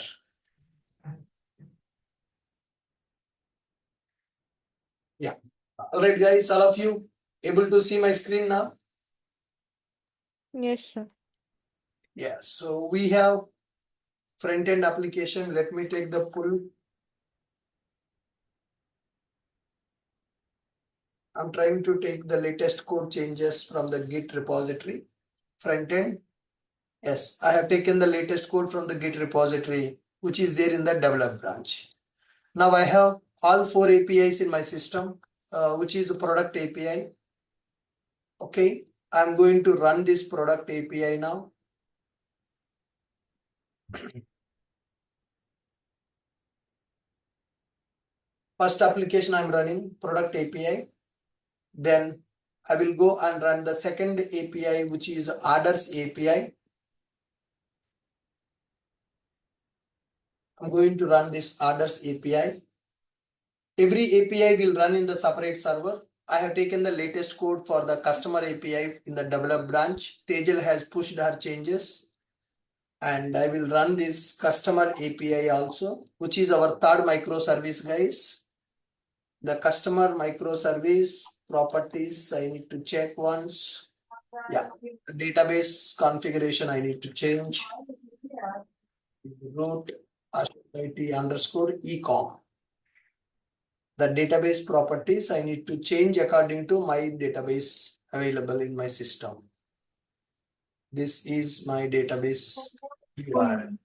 Yeah. All right, guys, all of you able to see my screen now? Yes, sir. Yeah. So we have front end application. Let me take the pull. I'm trying to take the latest code changes from the Git repository. Front end. Yes, I have taken the latest code from the Git repository, which is there in the develop branch. Now I have all 4 APIs in my system, which is the product API. Okay, I'm going to run this product API now. First application I'm running product API. Then I will go and run the second API, which is orders API. I'm going to run this orders API. Every API will run in the separate server. I have taken the latest code for the customer API in the develop branch. Tejal has pushed her changes. And I will run this customer API also, which is our third microservice, guys. The customer microservice properties, I need to check once. Yeah, the database configuration I need to change. Root IT underscore ecom. The database properties I need to change according to my database available in my system. This is my database URL.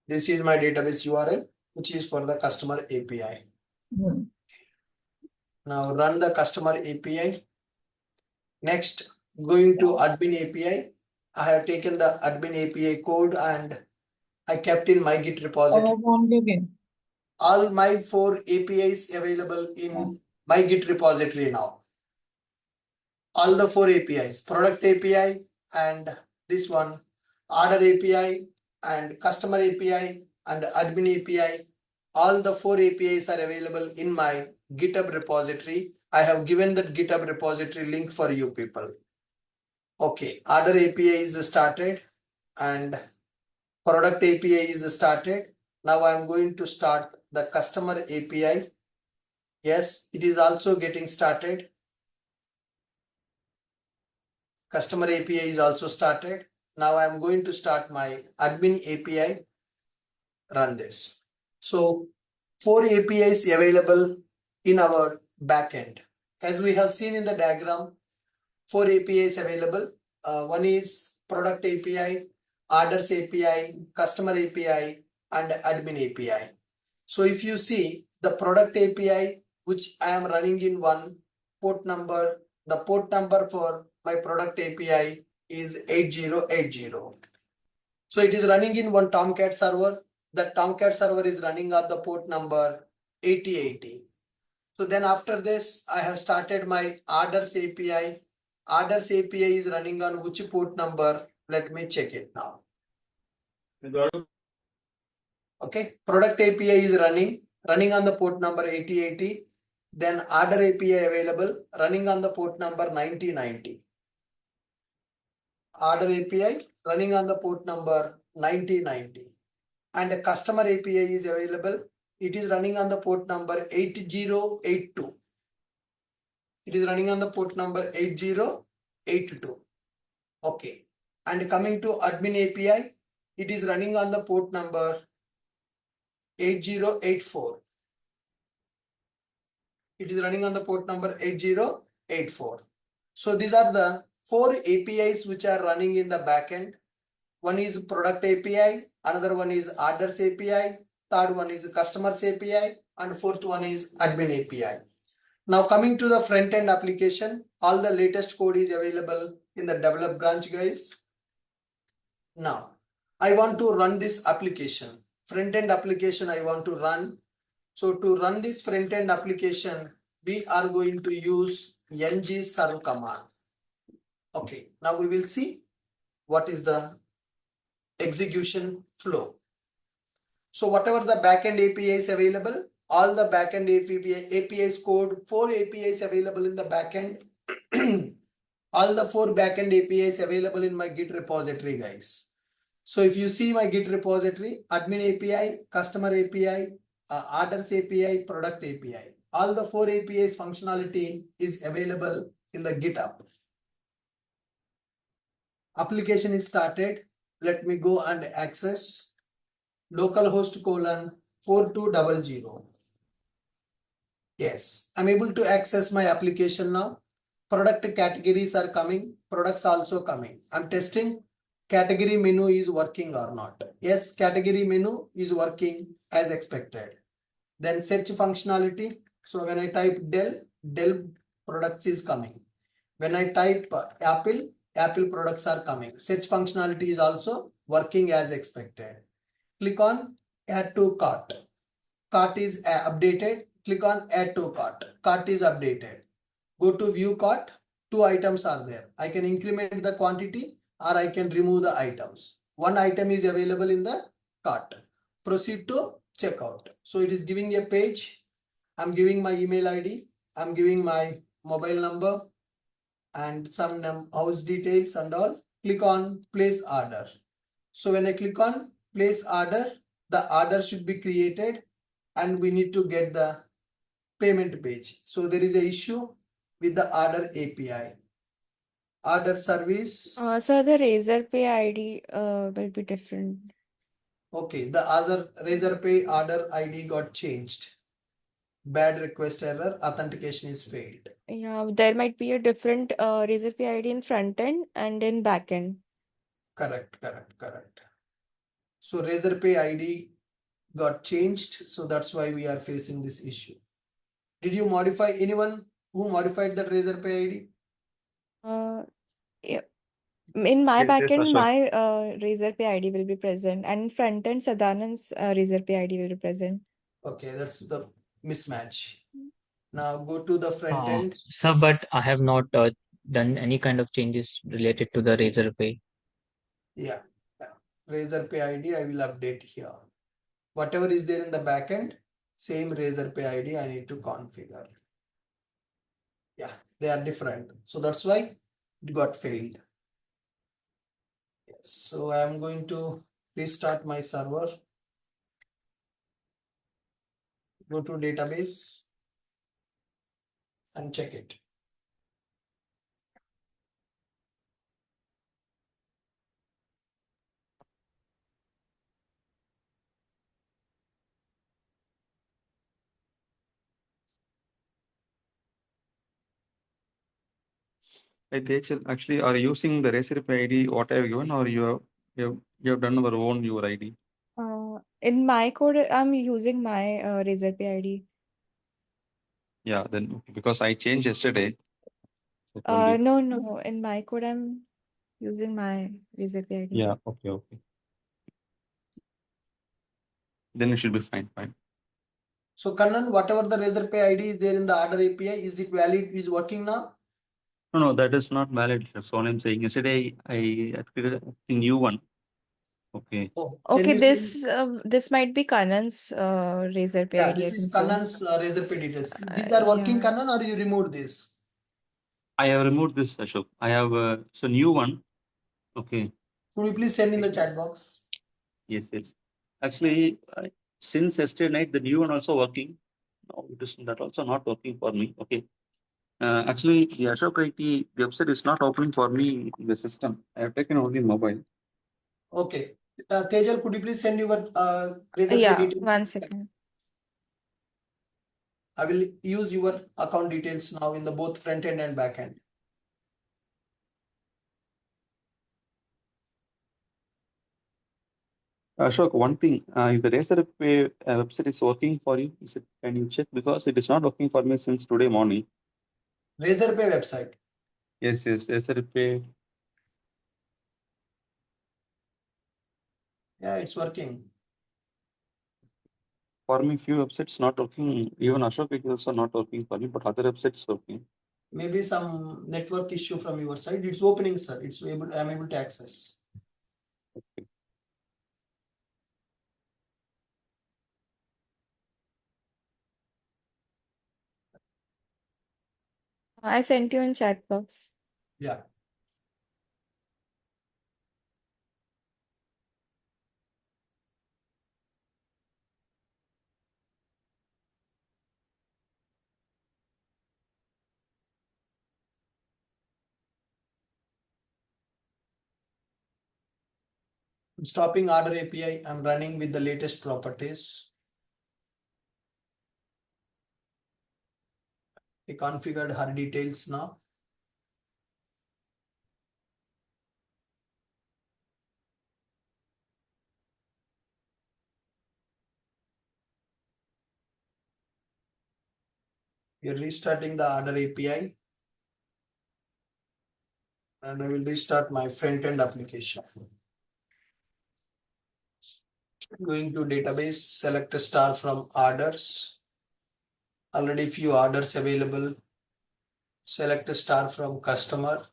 This is my database URL, which is for the customer API. Now run the customer API. Next, going to admin API. I have taken the admin API code and I kept in my Git repository. All my 4 APIs available in my Git repository now. All the 4 APIs, product API and this one, order API and customer API and admin API. All the 4 APIs are available in my GitHub repository. I have given that GitHub repository link for you people. Okay, order API is started and product API is started. Now I'm going to start the customer API. Yes, it is also getting started. Customer API is also started. Now I'm going to start my admin API. Run this. So 4 APIs available in our backend. As we have seen in the diagram, 4 APIs available. One is product API, orders API, customer API, and admin API. So if you see the product API, which I am running in one port number, the port number for my product API is 8080. So it is running in one Tomcat server. The Tomcat server is running on the port number 8080. So then after this, I have started my orders API. Orders API is running on which port number? Let me check it now. Okay, product API is running on the port number 8080. Then order API available, running on the port number 9090. Order API running on the port number 9090. And a customer API is available. It is running on the port number 8082. It is running on the port number 8082. Okay. And coming to admin API, it is running on the port number 8084. It is running on the port number 8084. So these are the 4 APIs which are running in the backend. One is product API, another one is orders API, third one is customers API, and fourth one is admin API. Now coming to the front end application, all the latest code is available in the develop branch, guys. Now I want to run this application, front end application I want to run. So to run this front end application, we are going to use ng serve command. Okay, now we will see what is the execution flow. So whatever the backend API is available, all the backend APIs code, 4 APIs available in the backend. All the 4 backend APIs available in my Git repository, guys. So if you see my Git repository, admin API, customer API, orders API, product API, all the 4 APIs functionality is available in the GitHub. Application is started. Let me go and access localhost colon 4200. Yes, I'm able to access my application now. Product categories are coming, products also coming. I'm testing category menu is working or not. Yes, category menu is working as expected. Then search functionality. So when I type Dell products is coming. When I type Apple products are coming. Search functionality is also working as expected. Click on add to cart. Cart is updated. Click on add to cart. Cart is updated. Go to view cart. 2 items are there. I can increment the quantity or I can remove the items. 1 item is available in the cart. Proceed to checkout. So it is giving a page. I'm giving my email ID. I'm giving my mobile number and some house details and all. Click on place order. So when I click on place order, the order should be created and we need to get the payment page. So there is an issue with the order API. Order service. So the Razorpay ID will be different. Okay, the other Razorpay order ID got changed. Bad request error, authentication is failed. Yeah, there might be a different Razorpay ID in front end and in back end. Correct. So Razorpay ID got changed. So that's why we are facing this issue. Did you modify anyone who modified the Razorpay ID? Yeah. In my Yes, yes, backend, Ashok. my Razorpay ID will be present, and in front end, Sadanand's Razorpay ID will be present. Okay, that's the mismatch. Now go to the front end. Sir, but I have not done any kind of changes related to the Razorpay. Yeah, Razorpay ID I will update here. Whatever is there in the backend, same Razorpay ID I need to configure. Yeah, they are different. So that's why it got failed. So I'm going to restart my server. Go to database and check it. Hey, Tejal, actually, are you using the recipe ID what I have given, or you have done our own your ID? In my code, I'm using my Razorpay ID. Yeah, then okay, because I changed yesterday. So told you. No. In my code, I'm using my Razorpay ID. Yeah, okay. Then it should be fine. So Kannan, whatever the Razorpay ID is there in the order API, is it valid? Is working now? No, that is not valid. That's all I'm saying. Yesterday I created a new one. Okay. Oh, Okay, can you send? this might be Kanan's Razorpay Yeah, ID, I this is think so. Kannan's Razorpay details. These are working, Yeah. Kannan, or you removed this? I have removed this, Ashok. I have so new one. Okay. Could you please send in the chat box? Yes. Actually, since yesterday night, the new one also working. No, it is that also not working for me. Okay. Actually, the Ashok IT website is not opening for me in the system. I have taken only mobile. Okay. Tejal, could you please send your Razorpay Yeah, details? 1 second. I will use your account details now in the both front end and back end. Ashok, one thing, is the Razorpay website is working for you? Can you check? Because it is not working for me since today morning. Razorpay website. Yes, Razorpay. Yeah, it's working. For me, few websites not working. Even Ashok is also not working for me, but other websites working. Maybe some network issue from your side. It's opening, sir. I'm able to access. I sent you in chat box. Yeah. I'm stopping order API. I'm running with the latest properties. I configured her details now. We're restarting the order API. And I will restart my front-end application. Going to database, select a star from orders. Already few orders available. Select a star from customer.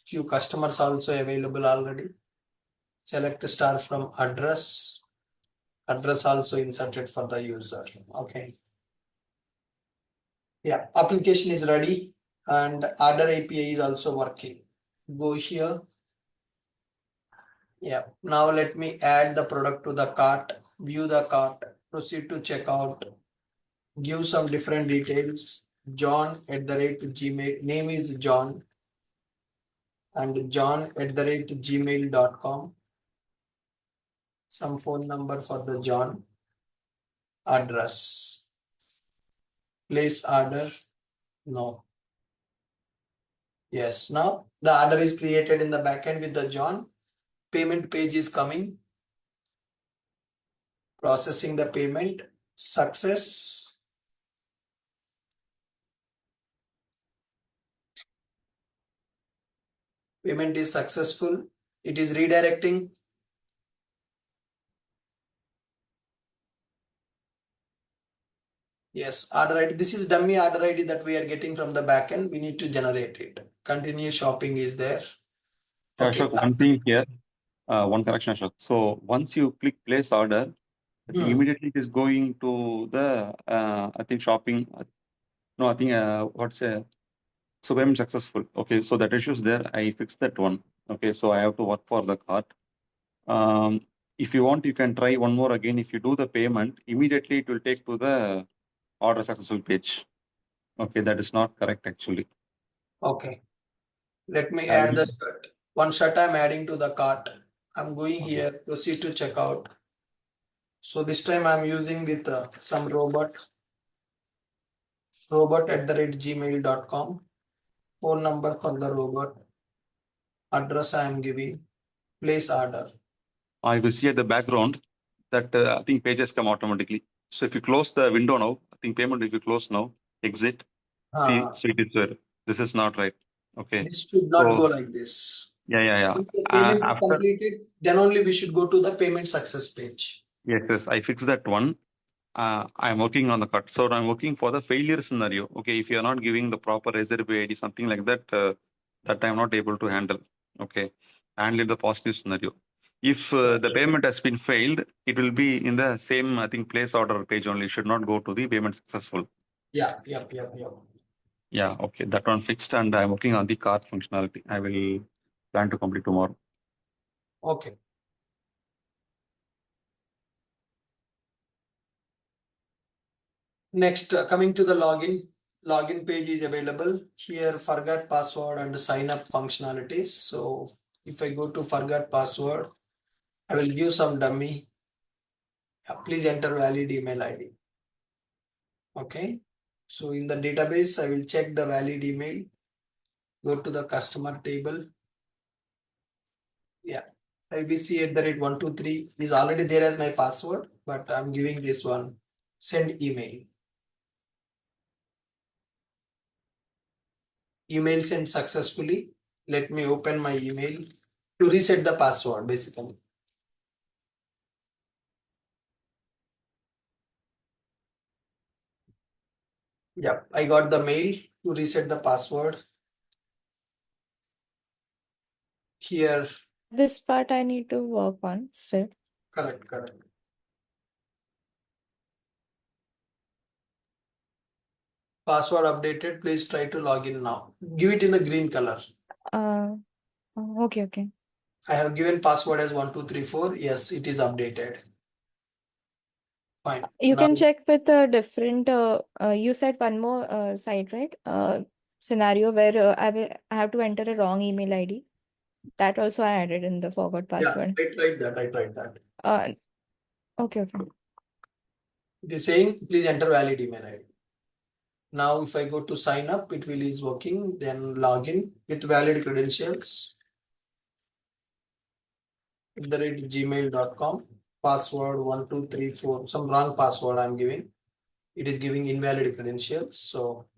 Few customers also available already. Select a star from address. Address also inserted for the user. Okay. Yeah, application is ready and order API is also working. Go here. Yeah, now let me add the product to the cart, view the cart, proceed to checkout, give some different details. John@gmail, name is John, and john@gmail.com. Some phone number for the John. Address. Place order. No. Yes, now the order is created in the backend with the John. Payment page is coming. Processing the payment. Success. Payment is successful. It is redirecting. Yes, order ID. This is dummy order ID that we are getting from the backend. We need to generate it. Continue shopping is there. Okay. Ashok, one thing here, one correction, Ashok. So once you click place order, I think immediately it is going to the, I think shopping. No, I think so payment successful. Okay, so that issue is there. I fixed that one. Okay, so I have to work for the cart. If you want, you can try one more again. If you do the payment, immediately it will take to the order successful page. Okay, that is not correct actually. Okay. Let me I add the will- shirt. One shirt I'm adding to the cart. I'm going Okay. here, proceed to checkout. So this time I'm using with some robot@gmail.com. Phone number for the robot. Address I am giving. Place order. I will see at the background that I think pages come automatically. So if you close the window now, I think payment if you close now, exit, see, so it is where this is not right. Okay. This should not go So like this. yeah. Once the payment is After completed, then only we should go to the payment success page. yes, I fixed that one. I'm working on the cut. So I'm working for the failure scenario. Okay, if you are not giving the proper reserve ID, something like that, that I'm not able to handle. Okay, handle the positive scenario. If the payment has been failed, it will be in the same, I think, place order page only. It should not go to the payment successful. Yeah. Yeah, okay, that one fixed, and I'm working on the card functionality. I will plan to complete tomorrow. Okay. Next, coming to the login page is available here. Forgot password and sign up functionalities. So if I go to forgot password, I will give some dummy. Please enter valid email ID. Okay. So in the database, I will check the valid email. Go to the customer table. Yeah. ibc@123 is already there as my password, but I'm giving this one. Send email. Email sent successfully. Let me open my email to reset the password basically. Yep, I got the mail to reset the password. Here, This part I need to work on still. correct. Password updated. Please try to log in now. Give it in the green color. Okay. I have given password as 1234. Yes, it is updated. Fine. You Now, can check with a different, you said one more site, right? Scenario where I have to enter a wrong email ID. That also I added in the forgot yeah, password. I tried that. Okay. It is saying please enter valid email ID. Now, if I go to sign up, it will is working. Then log in with valid credentials. @gmail.com. Password 1234. Some wrong password I'm giving. It is giving invalid credentials. So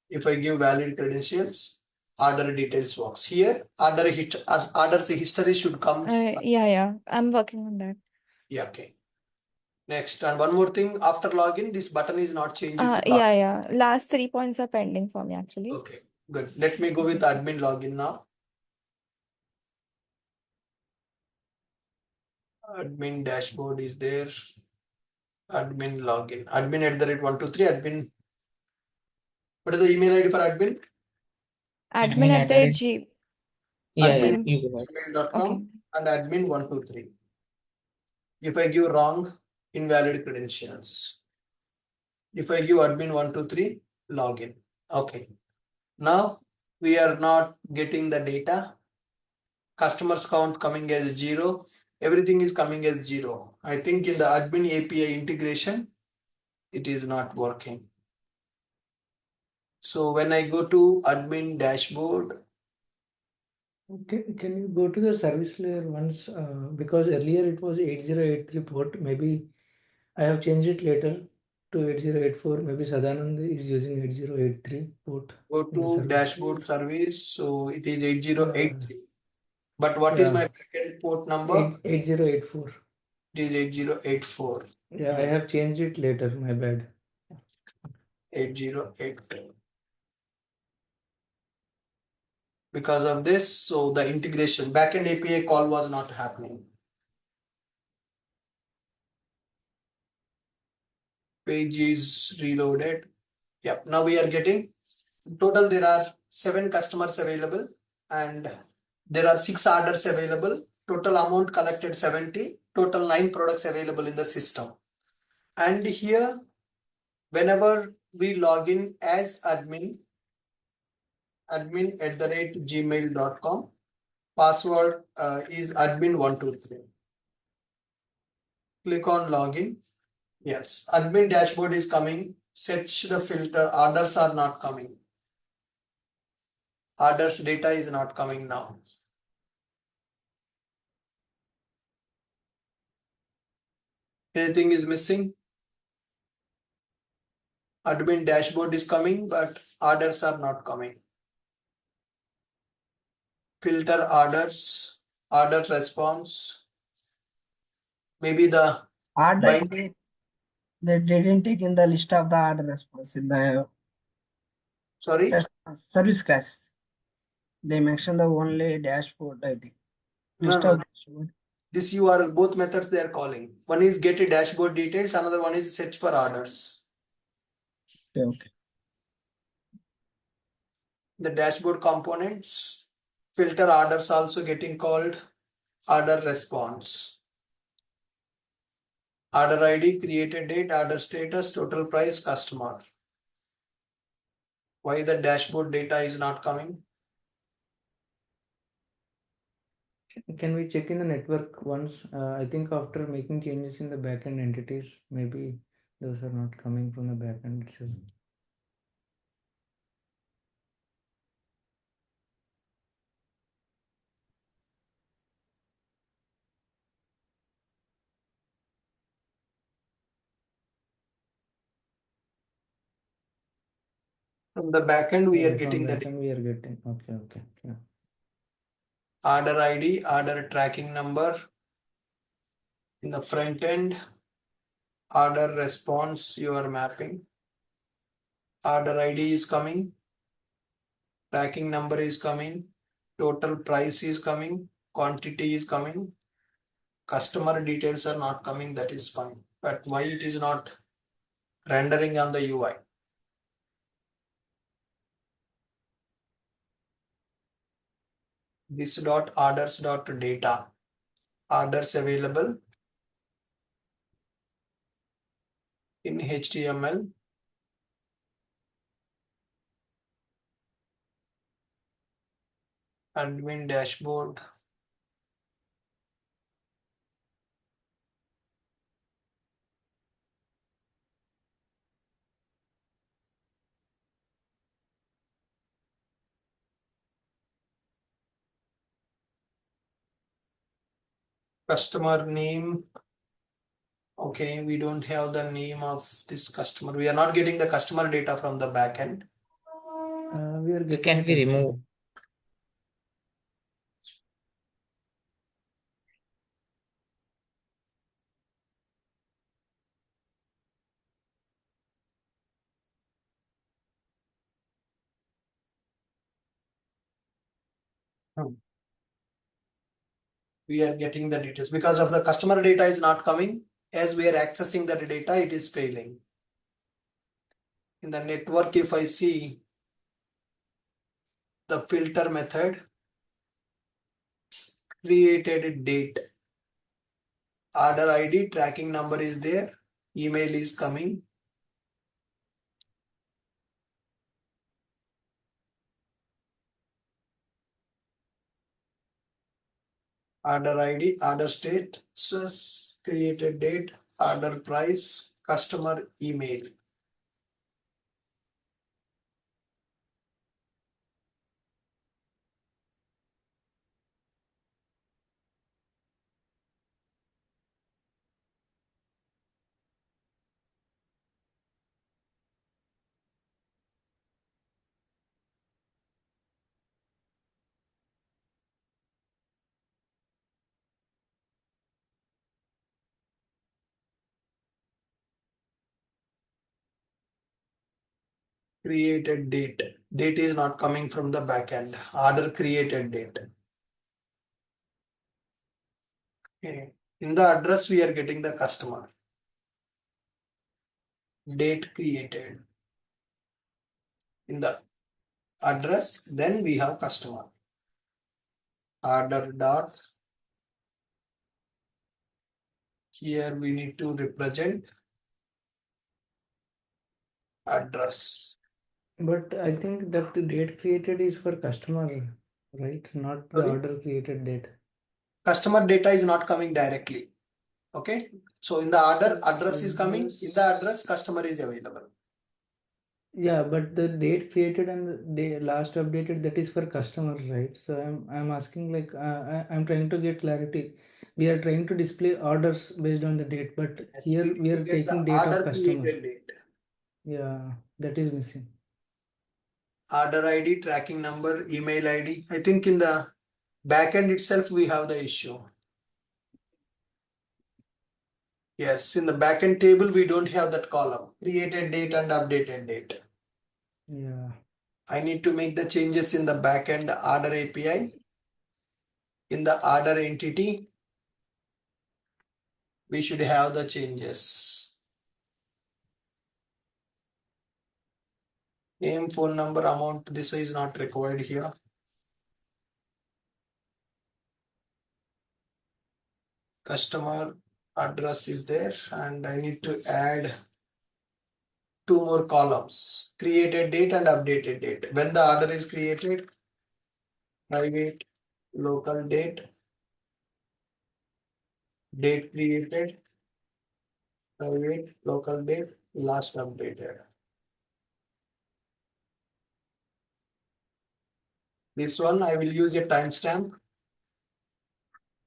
if I give valid credentials, order details works. Here, orders history should come. Yeah. I'm working on that. Yeah, okay. Next, and one more thing, after login, this button is not changed to login. Yeah. Last 3 points are pending for me actually. Okay, good. Let me go with admin login now. Admin dashboard is there. Admin login. Admin@123. Admin. What is the email ID for admin? Admin at the G. Yeah, Admin you go ahead. gmail.com Okay. and admin123. If I give wrong, invalid credentials. If I give admin123, login. Okay. Now we are not getting the data. Customers count coming as 0. Everything is coming as 0. I think in the admin API integration, it is not working. So when I go to admin dashboard, Okay, can you go to the service layer once? Because earlier it was 8083 port. Maybe I have changed it later to 8084. Maybe Sadanand is using 8083 port. go in the to service. dashboard service. So it is 8083. But what is Yeah. my backend port number? 8084. It is 8084. Yeah, I have changed it later. My bad. 8084. Because of this, so the integration backend API call was not happening. Page is reloaded. Yep, now we are getting total. There are 7 customers available and there are 6 orders available. Total amount collected 70. Total 9 products available in the system. And here, whenever we log in as admin@gmail.com, password is admin123. Click on login. Yes, admin dashboard is coming. Search the filter. Orders are not coming. Orders data is not coming now. Anything is missing. Admin dashboard is coming, but orders are not coming. Filter orders, order response. Maybe the Order they didn't take in the list of the order response in the sorry. service classes. They mentioned the only dashboard, I think. List No. of dashboard. This URL, both methods they are calling. One is get a dashboard details, another one is search for orders. Okay. The dashboard components, filter orders also getting called order response. Order ID, created date, order status, total price, customer. Why the dashboard data is not coming? Can we check in the network once? I think after making changes in the backend entities, maybe those are not coming from the backend itself. From the backend, we are getting the backend we are getting. Okay. Yeah. order ID, order tracking number. In the front end, order response you are mapping. Order ID is coming. Tracking number is coming. Total price is coming. Quantity is coming. Customer details are not coming. That is fine. But why it is not rendering on the UI? This dot orders dot data. Orders available in HTML. Admin dashboard. Customer name. Okay, we don't have the name of this customer. We are not getting the customer data from the backend. We are So getting can it we remove? actually. We are getting the details because of the customer data is not coming. As we are accessing that data, it is failing. In the network, if I see the filter method, created date, order ID, tracking number is there, email is coming. Order ID, order status, created date, order price, customer email. Created date. Date is not coming from the backend. Order created date. Okay. In the address, we are getting the customer. Date created. In the address, then we have customer. Order dot. Here we need to represent address. But I think that the date created is for customer, right? Not the Sorry? order created date. Customer data is not coming directly. Okay. So in the order, address is coming. In the address, customer is available. Yeah, but the date created and the day last updated, that is for customer, right? So I'm asking, like, I'm trying to get clarity. We are trying to display orders based on the date, but here we are To get the taking date of order customer. created date. Yeah, that is missing. Order ID, tracking number, email ID. I think in the backend itself we have the issue. Yes, in the backend table we don't have that column. Created date and updated date. Yeah. I need to make the changes in the backend order API. In the order entity, we should have the changes. Name, phone number, amount, this is not required here. Customer address is there and I need to add two more columns. Created date and updated date. When the order is created, private, local date, date created, private, local date, last updated. This one I will use a timestamp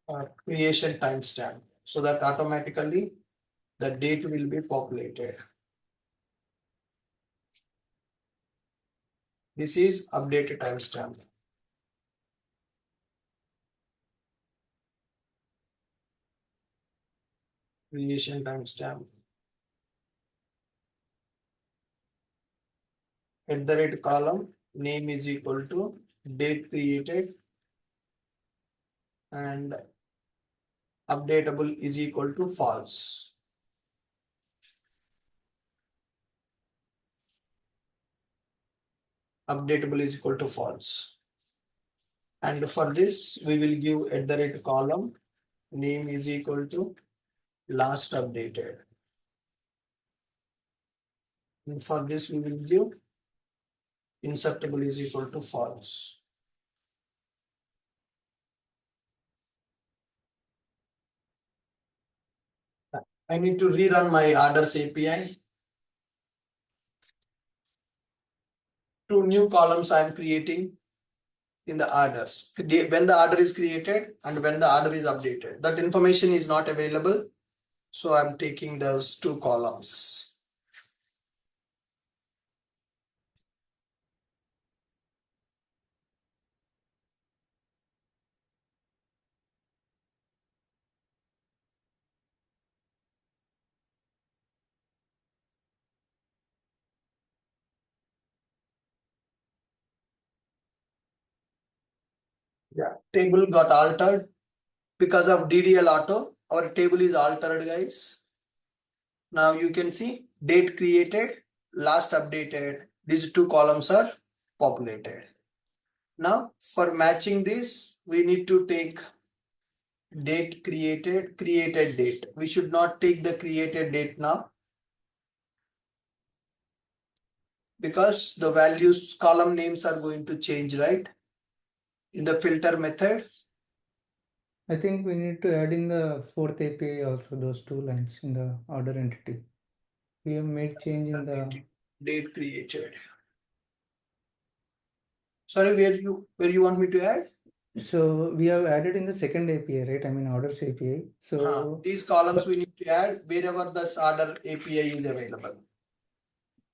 or creation timestamp so that automatically the date will be populated. This is updated timestamp. Creation timestamp. At the rate column, name is equal to date created and updatable is equal to false. Updatable is equal to false. And for this, we will give at the rate column, name is equal to last updated. And for this, we will give insertable is equal to false. I need to rerun my orders API. Two new columns I am creating in the orders. When the order is created and when the order is updated. That information is not available. So I'm taking those two columns. Yeah, table got altered because of DDL auto. Our table is altered, guys. Now you can see date created, last updated. These two columns are populated. Now for matching this, we need to take date created, created date. We should not take the created date now because the values column names are going to change, right? In the filter method. I think we need to add in the fourth API also, those two lines in the order entity. We have made change in the Date created. Sorry, where you want me to add? So we have added in the second API, right? I mean orders API. So these columns we need to add wherever this order API is available.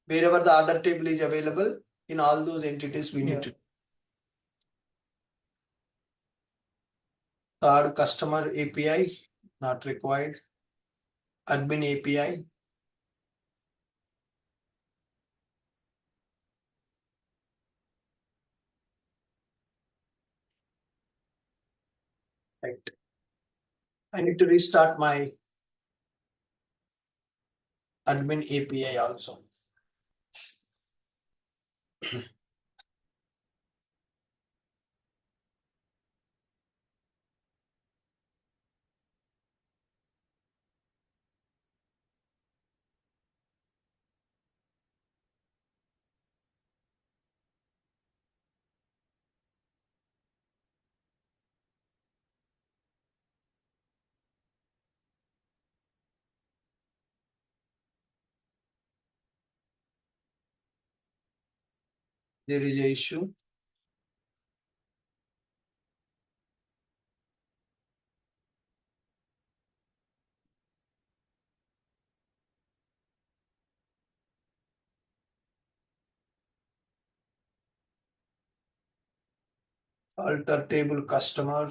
Wherever the order table is available, in all those entities we need to. Third, customer API, not required. Admin API. Right. I need to restart my admin API also. There is a issue. Alter table customer.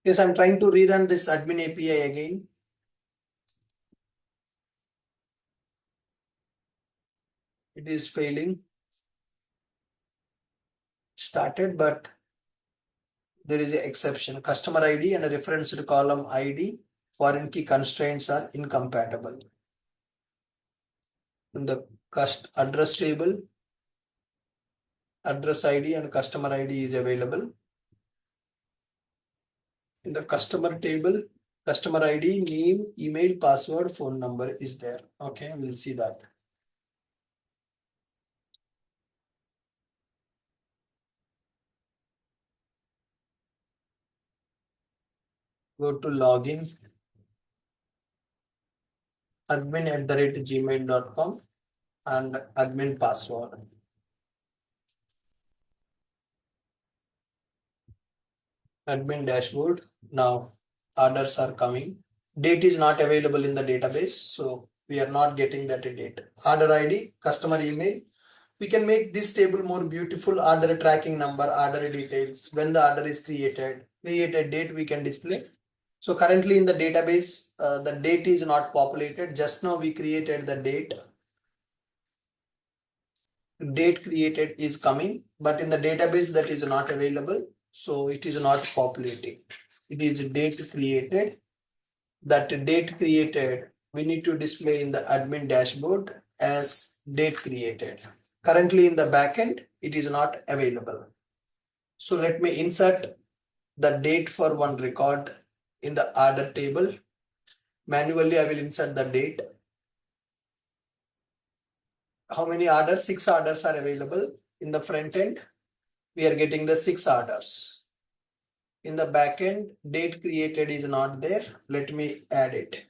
Yes, I'm trying to rerun this admin API again. It is failing. Started, but there is an exception. Customer ID and a referenced column ID foreign key constraints are incompatible. In the address table, address ID and customer ID is available. In the customer table, customer ID, name, email, password, phone number is there. Okay, we'll see that. Go to login, admin@gmail.com and admin password. Admin dashboard. Now orders are coming. Date is not available in the database, so we are not getting that date. Order ID, customer email. We can make this table more beautiful. Order tracking number, order details, when the order is created date we can display. So currently in the database, the date is not populated. Just now we created the date. Date created is coming, but in the database that is not available. So it is not populating. It is date created. That date created, we need to display in the admin dashboard as date created. Currently in the backend, it is not available. So let me insert the date for one record in the order table. Manually, I will insert the date. How many orders? 6 orders are available in the front end. We are getting the 6 orders. In the backend, date created is not there. Let me add it.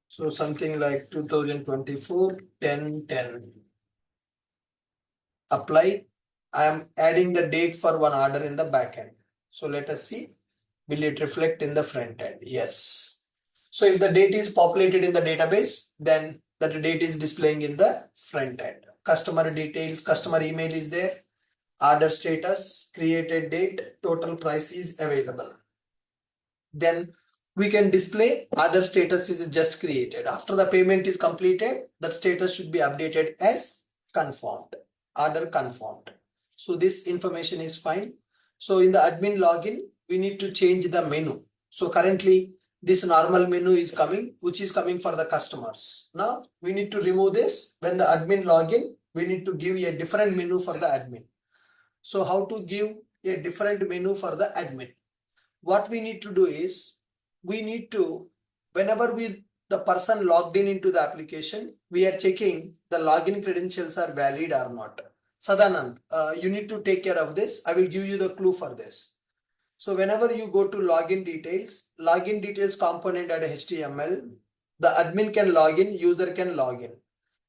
So something like 2024 10/10. Apply. I am adding the date for one order in the backend. So let us see. Will it reflect in the front end? Yes. So if the date is populated in the database, then that date is displaying in the front end. Customer details, customer email is there. Order status, created date, total price is available. Then we can display order status is just created. After the payment is completed, that status should be updated as confirmed, order confirmed. So this information is fine. So in the admin login, we need to change the menu. So currently this normal menu is coming, which is coming for the customers. Now we need to remove this. When the admin login, we need to give a different menu for the admin. So how to give a different menu for the admin? What we need to do is, we need to, whenever the person logged in into the application, we are checking the login credentials are valid or not. Sadanand, you need to take care of this. I will give you the clue for this. So whenever you go to login details component at HTML, the admin can log in, user can log in.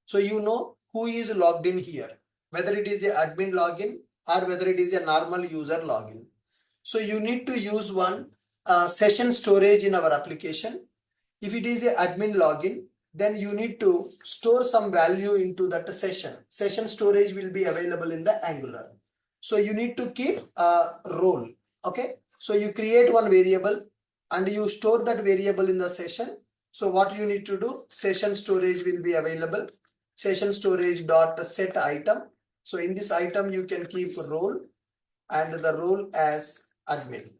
So you know who is logged in here, whether it is a admin login or whether it is a normal user login. So you need to use one session storage in our application. If it is a admin login, then you need to store some value into that session. Session storage will be available in the Angular. So you need to keep a role. Okay. So you create one variable and you store that variable in the session. So what you need to do, session storage will be available. Session storage dot set item. So in this item, you can keep role and the role as admin.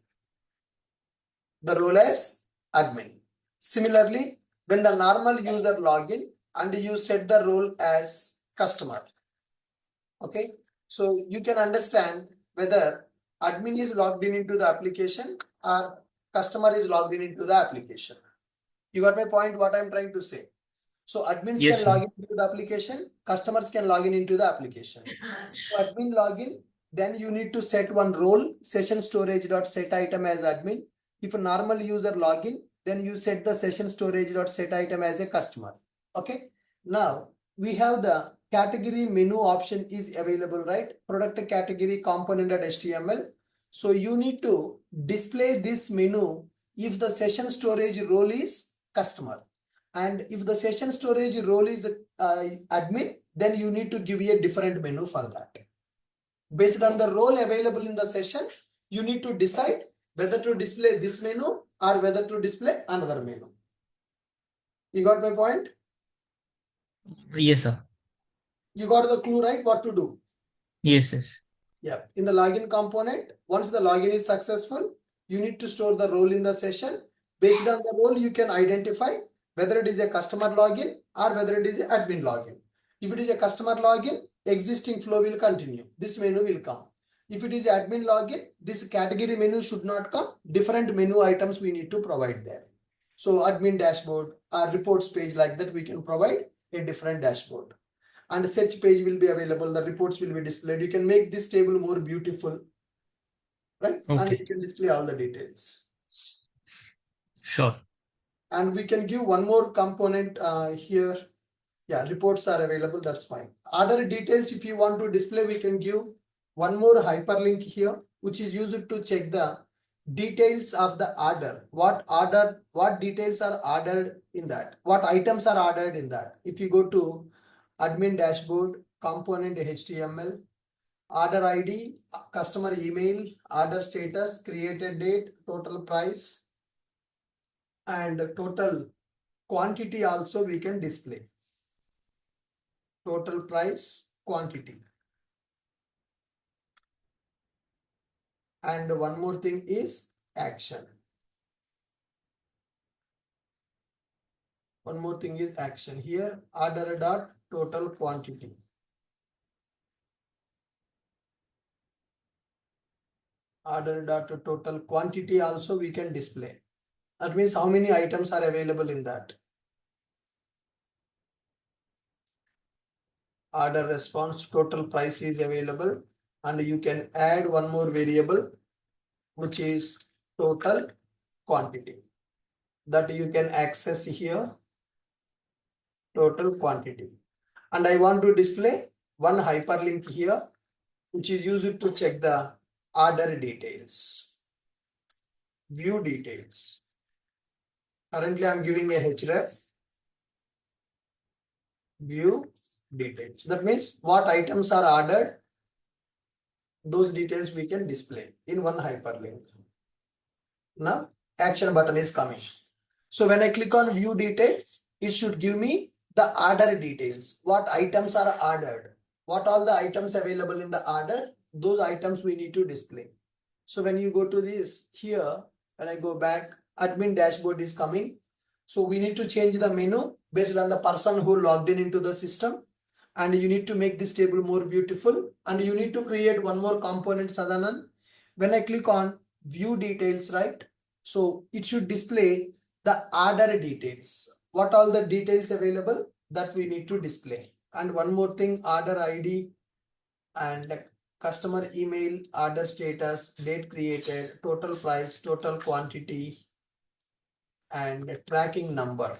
The role as admin. Similarly, when the normal user login and you set the role as customer. Okay, so you can understand whether admin is logged in into the application or customer is logged in into the application. You got my point, what I'm trying to say. So admins Yes, can sir. log in into the application, customers can log in into the application. So admin login, then you need to set one role, session storage dot set item as admin. If a normal user login, then you set the session storage dot set item as a customer. Okay. Now we have the category menu option is available, right? Product category component at HTML. So you need to display this menu if the session storage role is customer. And if the session storage role is admin, then you need to give a different menu for that. Based on the role available in the session, you need to decide whether to display this menu or whether to display another menu. You got my point? Yes, sir. You got the clue, right? What to do? Yes, yes. Yeah. In the login component, once the login is successful, you need to store the role in the session. Based on the role, you can identify whether it is a customer login or whether it is an admin login. If it is a customer login, existing flow will continue. This menu will come. If it is admin login, this category menu should not come. Different menu items we need to provide there. So admin dashboard or reports page, like that we can provide a different dashboard. And search page will be available. The reports will be displayed. You can make this table more beautiful, right? And Okay. you can display all the details. Sure. And we can give one more component here. Yeah, reports are available. That's fine. Order details, if you want to display, we can give one more hyperlink here, which is used to check the details of the order. What details are ordered in that? What items are ordered in that? If you go to admin dashboard, component HTML, order ID, customer email, order status, created date, total price, and total quantity also we can display. Total price, quantity. And one more thing is action. One more thing is action. Here, order dot total quantity. Order dot total quantity also we can display. That means how many items are available in that. Order response, total price is available, and you can add one more variable, which is total quantity, that you can access here, total quantity. And I want to display one hyperlink here, which is used to check the order details, view details. Currently I'm giving a href, view details. That means what items are ordered, those details we can display in one hyperlink. Now action button is coming. So when I click on view details, it should give me the order details. What items are ordered, what all the items available in the order, those items we need to display. So when you go to this here, when I go back, admin dashboard is coming. So we need to change the menu based on the person who logged in into the system. And you need to make this table more beautiful. And you need to create one more component, Sadanan. When I click on view details, right? So it should display the order details. What all the details available that we need to display. And one more thing, order ID and customer email, order status, date created, total price, total quantity, and tracking number.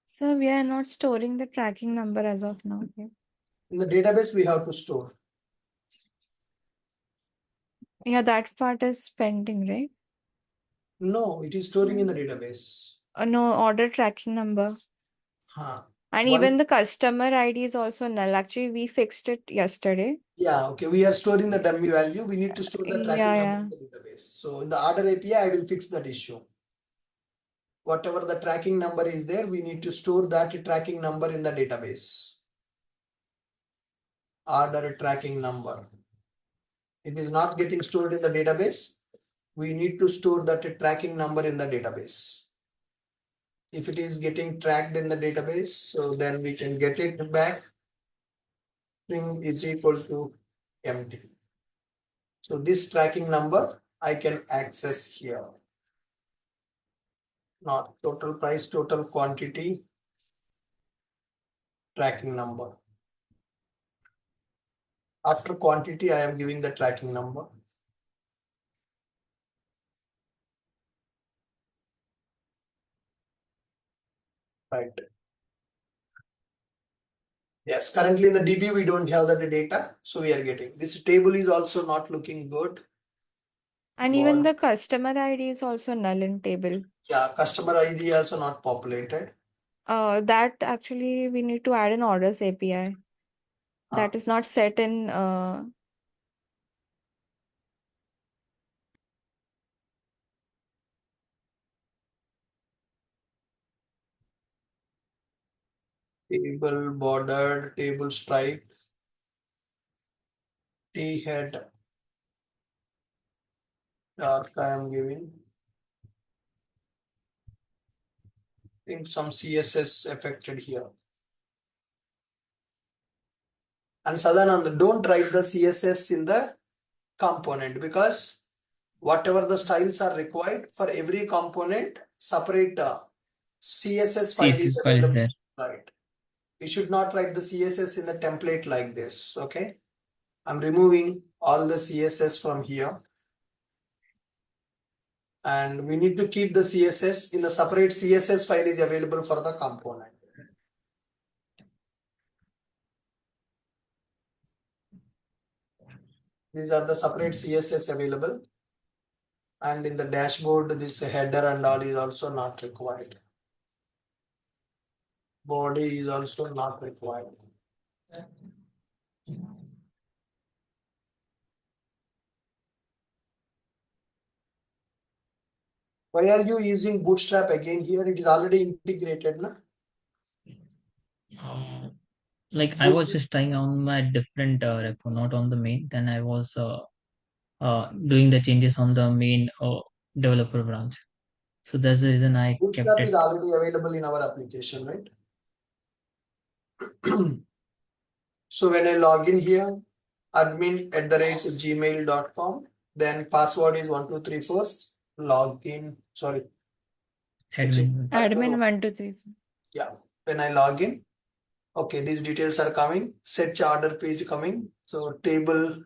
So we are not storing the tracking number as of now. Okay. In the database, we have to store. Yeah, that part is pending, right? No, it is storing in the database. No, order tracking number. Huh. And One, even the customer ID is also null. Actually, we fixed it yesterday. yeah, okay. We are storing the dummy value. We need to store the tracking Yeah, number in the database. So in the order API, I will fix that issue. Whatever the tracking number is there, we need to store that tracking number in the database. Order tracking number. It is not getting stored in the database. We need to store that tracking number in the database. If it is getting tracked in the database, so then we can get it back. String is equal to empty. So this tracking number I can access here. Not total price, total quantity, tracking number. After quantity, I am giving the tracking number. Right. Yes, currently in the DB, we don't have the data. So we are getting this table is also not looking good. And even the customer ID is also null in table. Yeah, customer ID also not populated. That actually we need to add an orders API. That is not set in Table bordered, table stripe, T head dark I am giving. I think some CSS affected here. And Sadanand, don't write the CSS in the component, because whatever the styles are required for every component, separate CSS file is CSS file is available. there. Right. We should not write the CSS in the template like this. Okay. I'm removing all the CSS from here. And we need to keep the CSS in a separate CSS file is available for the component. These are the separate CSS available. And in the dashboard, this header and all is also not required. Body is also not required. Why are you using Bootstrap again here? It is already integrated, na? Like I was just trying on my different repo, not on the main. Then I was doing the changes on the main developer branch. So that's the reason I kept Bootstrap it. is already available in our application, right? So when I log in here, admin@gmail.com, then password is 1234, login, sorry. Admin. Admin 123. Yeah, when I log in, okay, these details are coming, search order page coming. So table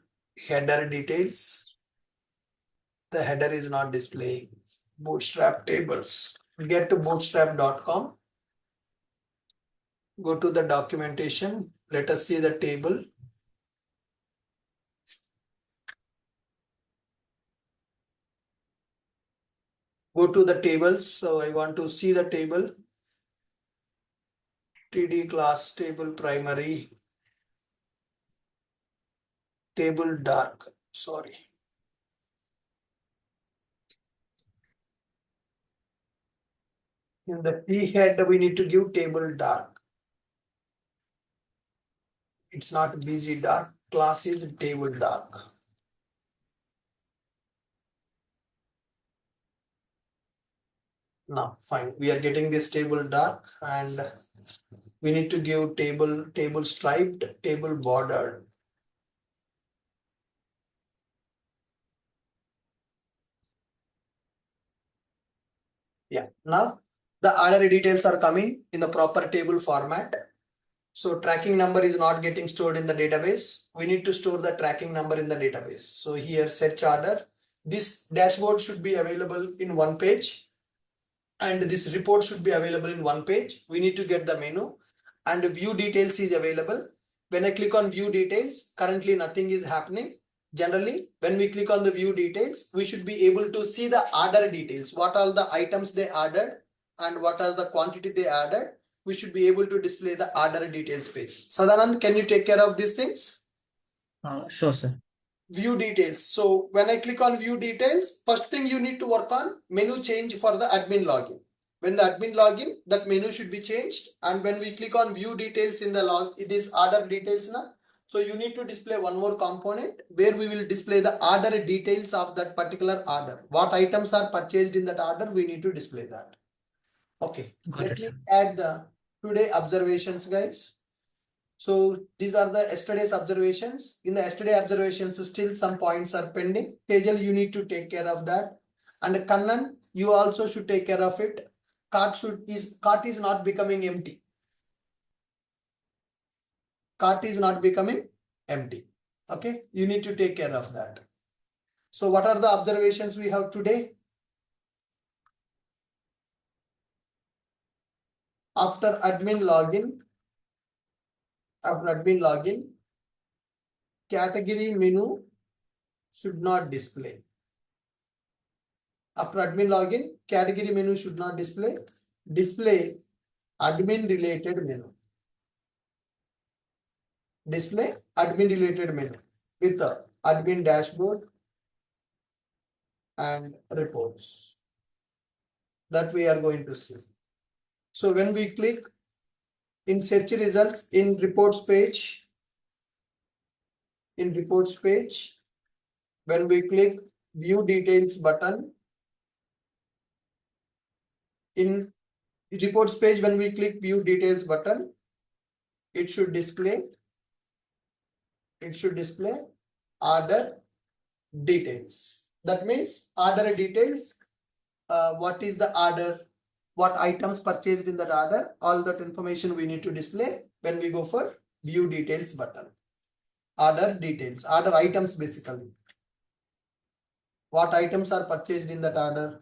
header details, the header is not displaying. Bootstrap tables, get to bootstrap.com, go to the documentation, let us see the table. Go to the tables, so I want to see the table. TD class table primary, table dark, sorry. In the T head, we need to give table dark. It's not busy dark, class is table dark. Now, fine, we are getting this table dark, and we need to give table striped, table bordered. Yeah, now the order details are coming in the proper table format. So tracking number is not getting stored in the database. We need to store the tracking number in the database. So here search order, this dashboard should be available in one page, and this report should be available in one page. We need to get the menu, and view details is available. When I click on view details, currently nothing is happening. Generally, when we click on the view details, we should be able to see the order details, what are the items they ordered and what are the quantity they ordered. We should be able to display the order details page. Sadanand, can you take care of these things? Sure, sir. View details. So when I click on view details, first thing you need to work on menu change for the admin login. When the admin login, that menu should be changed. And when we click on view details in the log, it is order details now. So you need to display one more component where we will display the order details of that particular order. What items are purchased in that order, we need to display that. Okay, Got let it, me sir. add the today observations, guys. So these are the yesterday's observations. In the yesterday observations, still some points are pending. Tejal, you need to take care of that. And Kannan, you also should take care of it. Cart is not becoming empty. Cart is not becoming empty. Okay, you need to take care of that. So what are the observations we have today? After admin login, category menu should not display. After admin login, category menu should not display. Display admin related menu. Display admin related menu with the admin dashboard and reports that we are going to see. So when we click In search results, in reports page, when we click view details button, in reports page, when we click view details button, it should display order details. That means order details, what is the order, what items purchased in that order, all that information we need to display when we go for view details button. Order details, order items basically. What items are purchased in that order,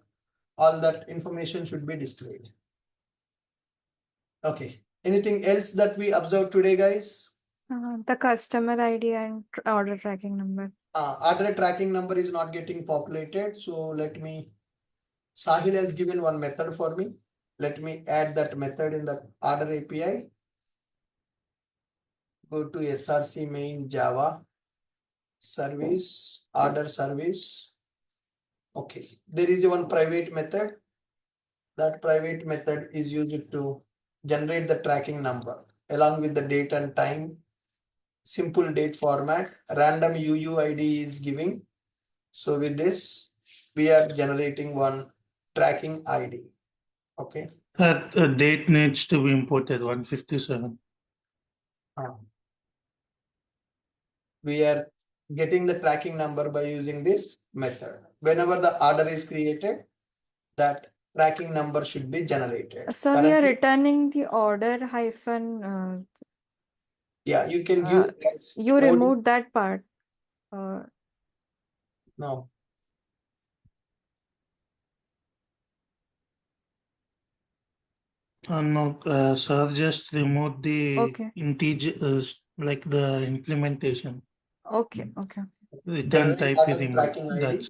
all that information should be displayed. Okay, anything else that we observed today, guys? The customer ID and order tracking number. Order tracking number is not getting populated, so let me, Sahil has given one method for me. Let me add that method in the order API. Go to SRC main Java service, order service. Okay, there is one private method. That private method is used to generate the tracking number along with the date and time, simple date format, random UUID is giving. So with this, we are generating one tracking ID. Okay. That date needs to be imported 157. We are getting the tracking number by using this method. Whenever the order is created, that tracking number should be generated. So we are returning the order hyphen. Yeah, you can use as You OD. removed that part. No. No, sir, just remove the Okay. integers, like the implementation. Okay. Return type is Order removed. tracking ID. That's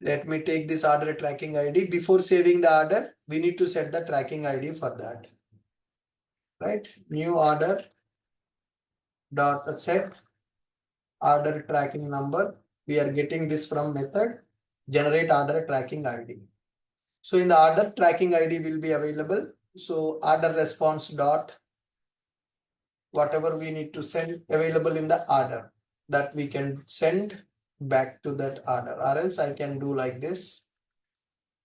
Let me take this order tracking ID. Before saving the order, we need to set the tracking ID for that. Right? New order dot set order tracking number. We are getting this from method generate order tracking ID. So in the order tracking ID will be available. So order response dot whatever we need to send available in the order that we can send back to that order, or else I can do like this.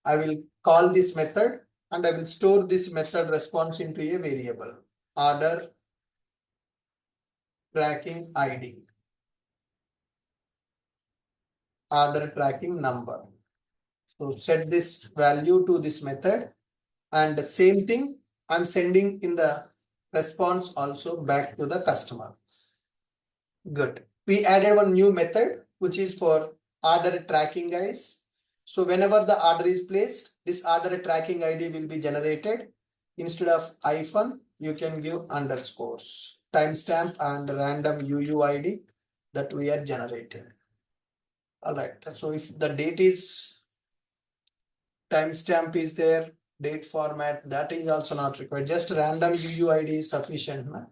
I will call this method and I will store this method response into a variable order tracking ID, order tracking number. So set this value to this method, and the same thing I'm sending in the response also back to the customer. Good. We added one new method which is for order tracking, guys. So whenever the order is placed, this order tracking ID will be generated. Instead of hyphen, you can give underscores, timestamp and random UUID that we are generating. All right. So if the date is timestamp is there, date format, that is also not required. Just random UUID is sufficient. Na?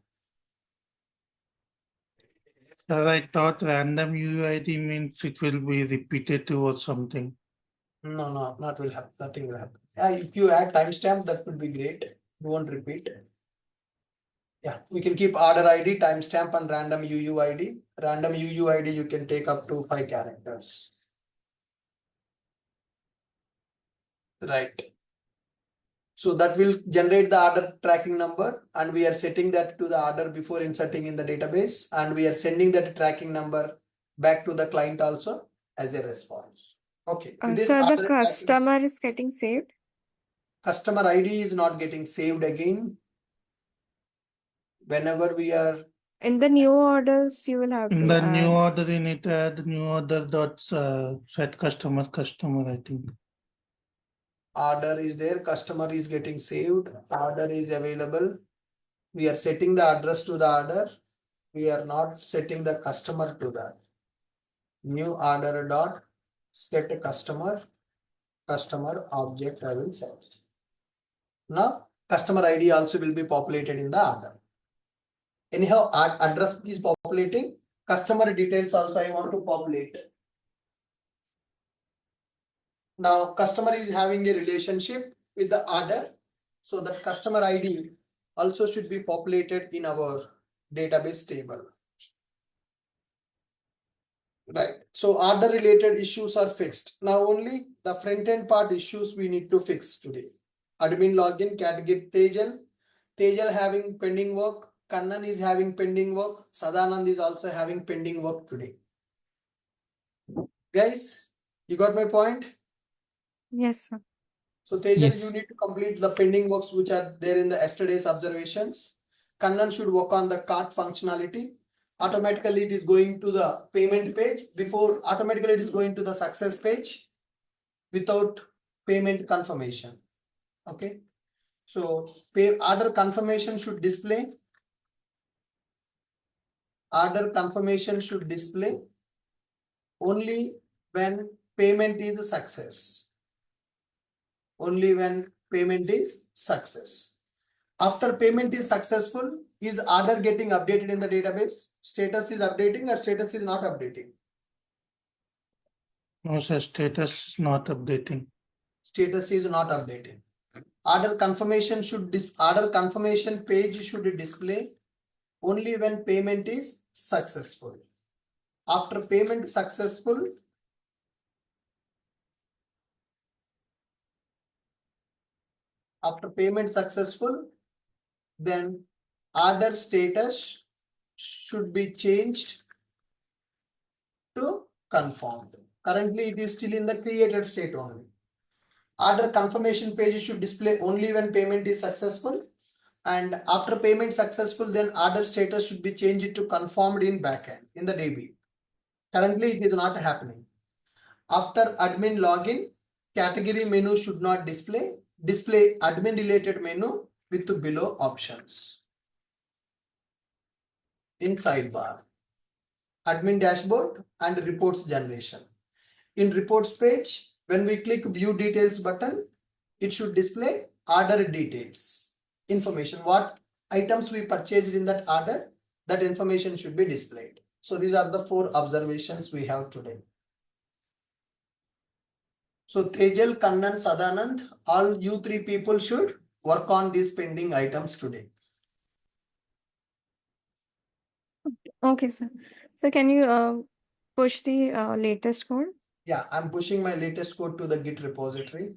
I thought random UID means it will be repetitive or something. No, not will happen. Nothing will happen. If you add timestamp, that would be great. You won't repeat. Yeah, we can keep order ID, timestamp, and random UUID. Random UUID you can take up to 5 characters. Right. So that will generate the order tracking number, and we are setting that to the order before inserting in the database, and we are sending that tracking number back to the client also as a response. Okay. So the customer is getting saved? Customer ID is not getting saved again. Whenever we are In the new orders, you will have In to the add. new order, you need to add new order dot set customer, I think. Order is there, customer is getting saved, order is available. We are setting the address to the order. We are not setting the customer to that. New order dot set customer object I will set. Now customer ID also will be populated in the order. Anyhow, address is populating. Customer details also I want to populate. Now customer is having a relationship with the order. So that customer ID also should be populated in our database table. Right. So order related issues are fixed. Now only the front end part issues we need to fix today. Admin login, category Tejal. Tejal having pending work. Kannan is having pending work. Sadanand is also having pending work today. Guys, you got my point? Yes, sir. So Tejal, Yes. you need to complete the pending works which are there in the yesterday's observations. Kannan should work on the cart functionality. Automatically it is going to the payment page. Before automatically it is going to the success page without payment confirmation. Okay. So order confirmation should display. Order confirmation should display only when payment is a success. Only when payment is success. After payment is successful, is order getting updated in the database? Status is updating or status is not updating? No, sir, status is not updating. Status is not updating. Order confirmation order confirmation page should display only when payment is successful. After payment successful, then order status should be changed to confirmed. Currently it is still in the created state only. Order confirmation page should display only when payment is successful, and after payment successful, then order status should be changed to confirmed in backend in the DB. Currently it is not happening. After admin login, category menu should not display. Display admin related menu with the below options. In sidebar, admin dashboard and reports generation. In reports page, when we click view details button, it should display order details. Information, what items we purchased in that order, that information should be displayed. So these are the 4 observations we have today. So Tejal, Kannan, Sadanand, all you 3 people should work on these pending items today. Okay, sir. So can you push the latest code? Yeah, I'm pushing my latest code to the Git repository.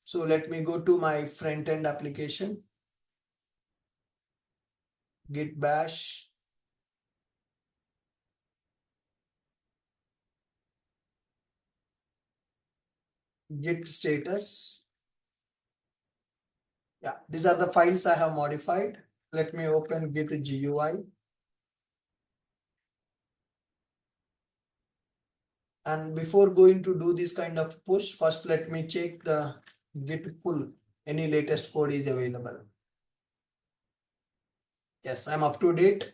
So let me go to my front end application. Git bash. Git status. Yeah, these are the files I have modified. Let me open Git GUI. And before going to do this kind of push, first let me check the Git pull. Any latest code is available. Yes, I'm up to date.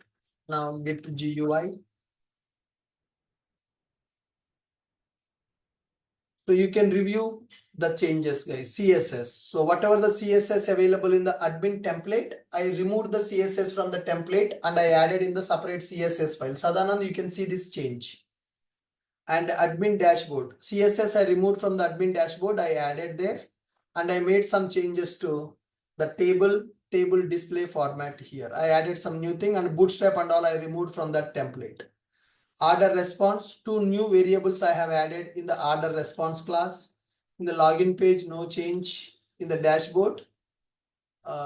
Now Git GUI. So you can review the changes, guys. CSS. So whatever the CSS available in the admin template, I removed the CSS from the template and I added in the separate CSS file. Sadanand, you can see this change. And admin dashboard. CSS I removed from the admin dashboard, I added there, and I made some changes to the table display format here. I added some new thing, and bootstrap and all I removed from that template. Order response, 2 new variables I have added in the order response class. In the login page, no change. In the dashboard,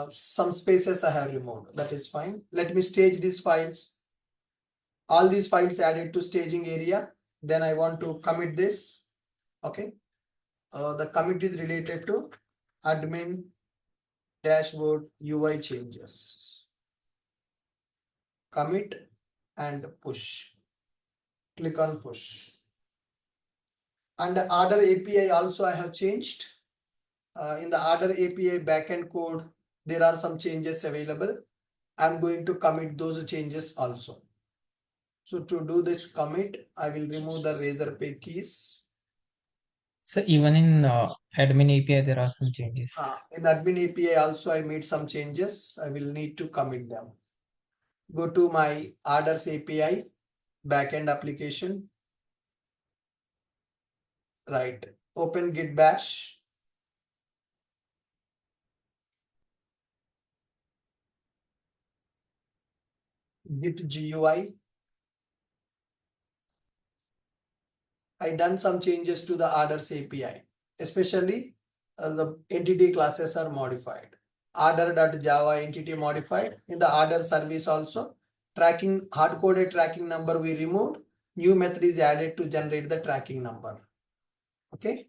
some spaces I have removed. That is fine. Let me stage these files. All these files added to staging area. Then I want to commit this. Okay. The commit is related to admin dashboard UI changes. Commit and push. Click on push. And the order API also I have changed. In the order API backend code, there are some changes available. I'm going to commit those changes also. So to do this commit, I will remove the Razorpay keys. So even in admin API, there are some changes. In admin API also I made some changes. I will need to commit them. Go to my orders API backend application. Right. Open Git bash. Git GUI. I done some changes to the orders API, especially the entity classes are modified. Order.java entity modified. In the order service also, tracking hard-coded tracking number we removed. New method is added to generate the tracking number. Okay.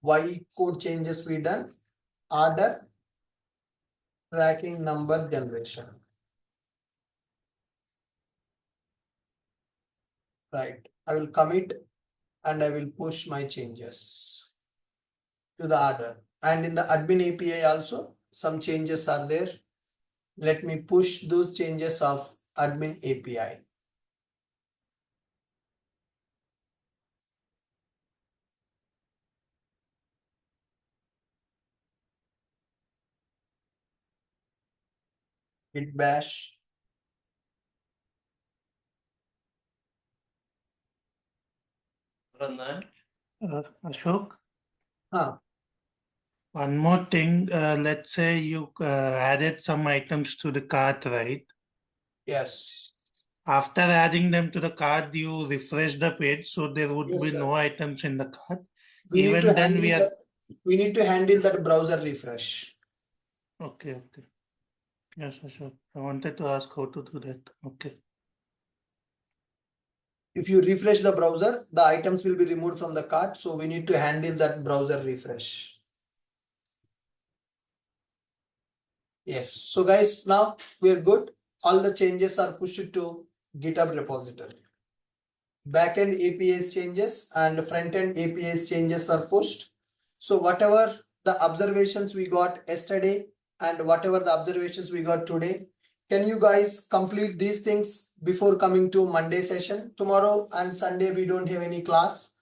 Why code changes we done? Order tracking number generation. Right. I will commit and I will push my changes to the order. And in the admin API also, some changes are there. Let me push those changes of admin API. Git bash. Ashok, Huh. one more thing. Let's say you added some items to the cart, right? Yes. After adding them to the cart, you refresh the page, so there would Yes, be sir. no items in the cart. We need Even to then, handle we are that. We need to handle that browser refresh. okay. Okay. Yes, Ashok. I wanted to ask how to do that. Okay. If you refresh the browser, the items will be removed from the cart. So we need to handle that browser refresh. Yes. So guys, now we're good. All the changes are pushed to GitHub repository. Backend APIs changes and front-end APIs changes are pushed. So whatever the observations we got yesterday and whatever the observations we got today, can you guys complete these things before coming to Monday session? Tomorrow and Sunday we don't have any class.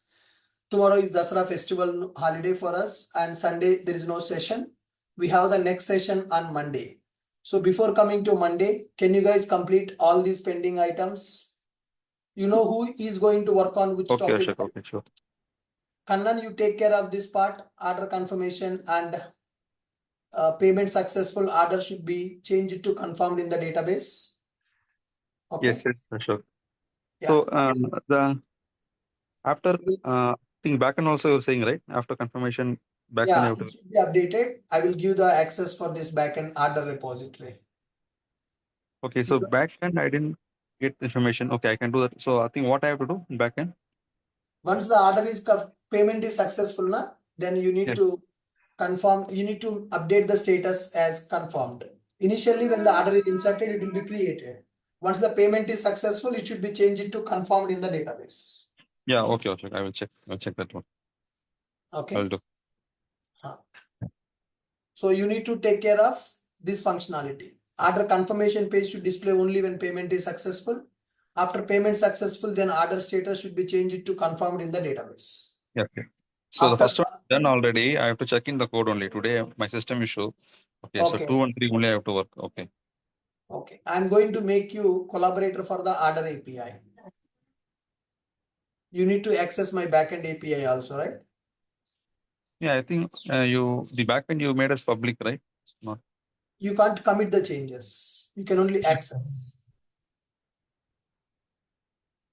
Tomorrow is Dasara festival holiday for us and Sunday there is no session. We have the next session on Monday. So before coming to Monday, can you guys complete all these pending items? You know who is going to work on which Okay, topic? Ashok. Okay, sure. Kannan, you take care of this part, order confirmation and payment successful order should be changed to confirmed in the database. Okay. Yes, yes, Ashok. Yeah. So the after thing backend also you're saying, right? After confirmation, backend you Yeah, have it to. should be updated. I will give the access for this backend order repository. Okay, so backend I didn't get information. Okay, I can do that. So I think what I have to do in backend? Once the order is payment is successful, then you need Yes. to confirm, you need to update the status as confirmed. Initially, when the order is inserted, it will be created. Once the payment is successful, it should be changed to confirmed in the database. Yeah, okay, Ashok. I will check. I'll check that one. Okay. I'll do. So you need to take care of this functionality. Order confirmation page should display only when payment is successful. After payment successful, then order status should be changed to confirmed in the database. Yeah, okay. So the After first one done already. I have to check in the code only. Today my system issue. Okay, so okay. 2 and 3 only I have to work. Okay. Okay. I'm going to make you collaborator for the order API. You need to access my backend API also, right? Yeah, I think the backend you made us public, right? Not. You can't commit the changes. You can only access.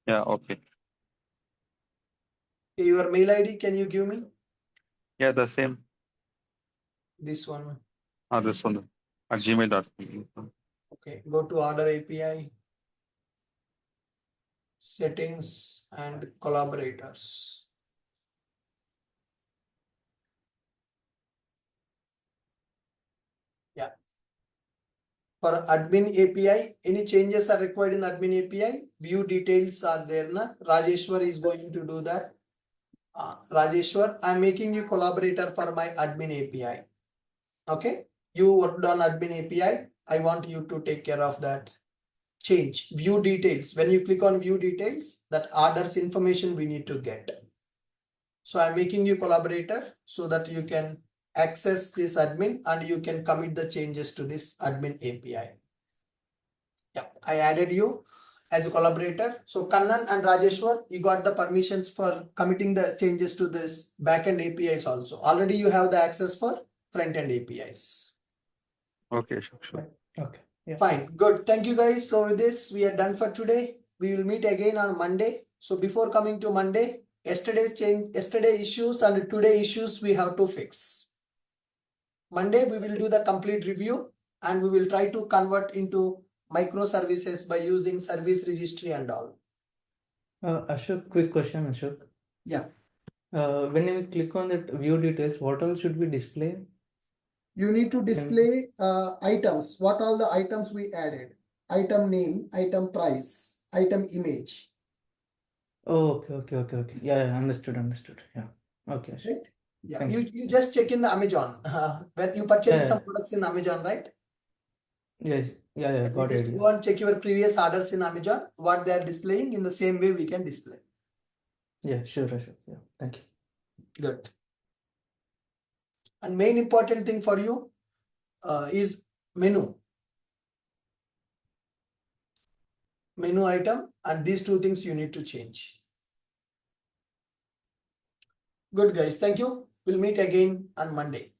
Yeah, okay. Your mail ID, can you give me? Yeah, the same. This one. This one at gmail.com. Okay. Go to order API. Settings and collaborators. Yeah. For admin API, any changes are required in the admin API. View details are there. Rajeshwar is going to do that. Rajeshwar, I'm making you collaborator for my admin API. Okay. You worked on admin API. I want you to take care of that. Change view details. When you click on view details, that orders information we need to get. So I'm making you collaborator so that you can access this admin and you can commit the changes to this admin API. Yeah, I added you as a collaborator. So Kannan and Rajeshwar, you got the permissions for committing the changes to this backend APIs also. Already you have the access for front-end APIs. Okay, sure. Okay. Yeah. Fine, good. Thank you guys. So with this, we are done for today. We will meet again on Monday. So before coming to Monday, yesterday issues and today issues we have to fix. Monday we will do the complete review and we will try to convert into microservices by using service registry and all. Ashok, quick question, Ashok. Yeah. When you click on that view details, what all should we display? You need to display items. What all the items we added? Item name, item price, item image. Oh, okay. Yeah, understood. Yeah. Okay, Ashok. Right? Yeah, Thank you just check in the Amazon when you purchase Yeah. some products in Amazon, right? Yes. Yeah, You got just it. go and check your previous orders in Amazon, what they are displaying. In the same way we can display. Yeah, sure, Ashok. Yeah, thank you. Good. And main important thing for you is menu item, and these two things you need to change. Good guys, thank you. We'll meet again on Monday.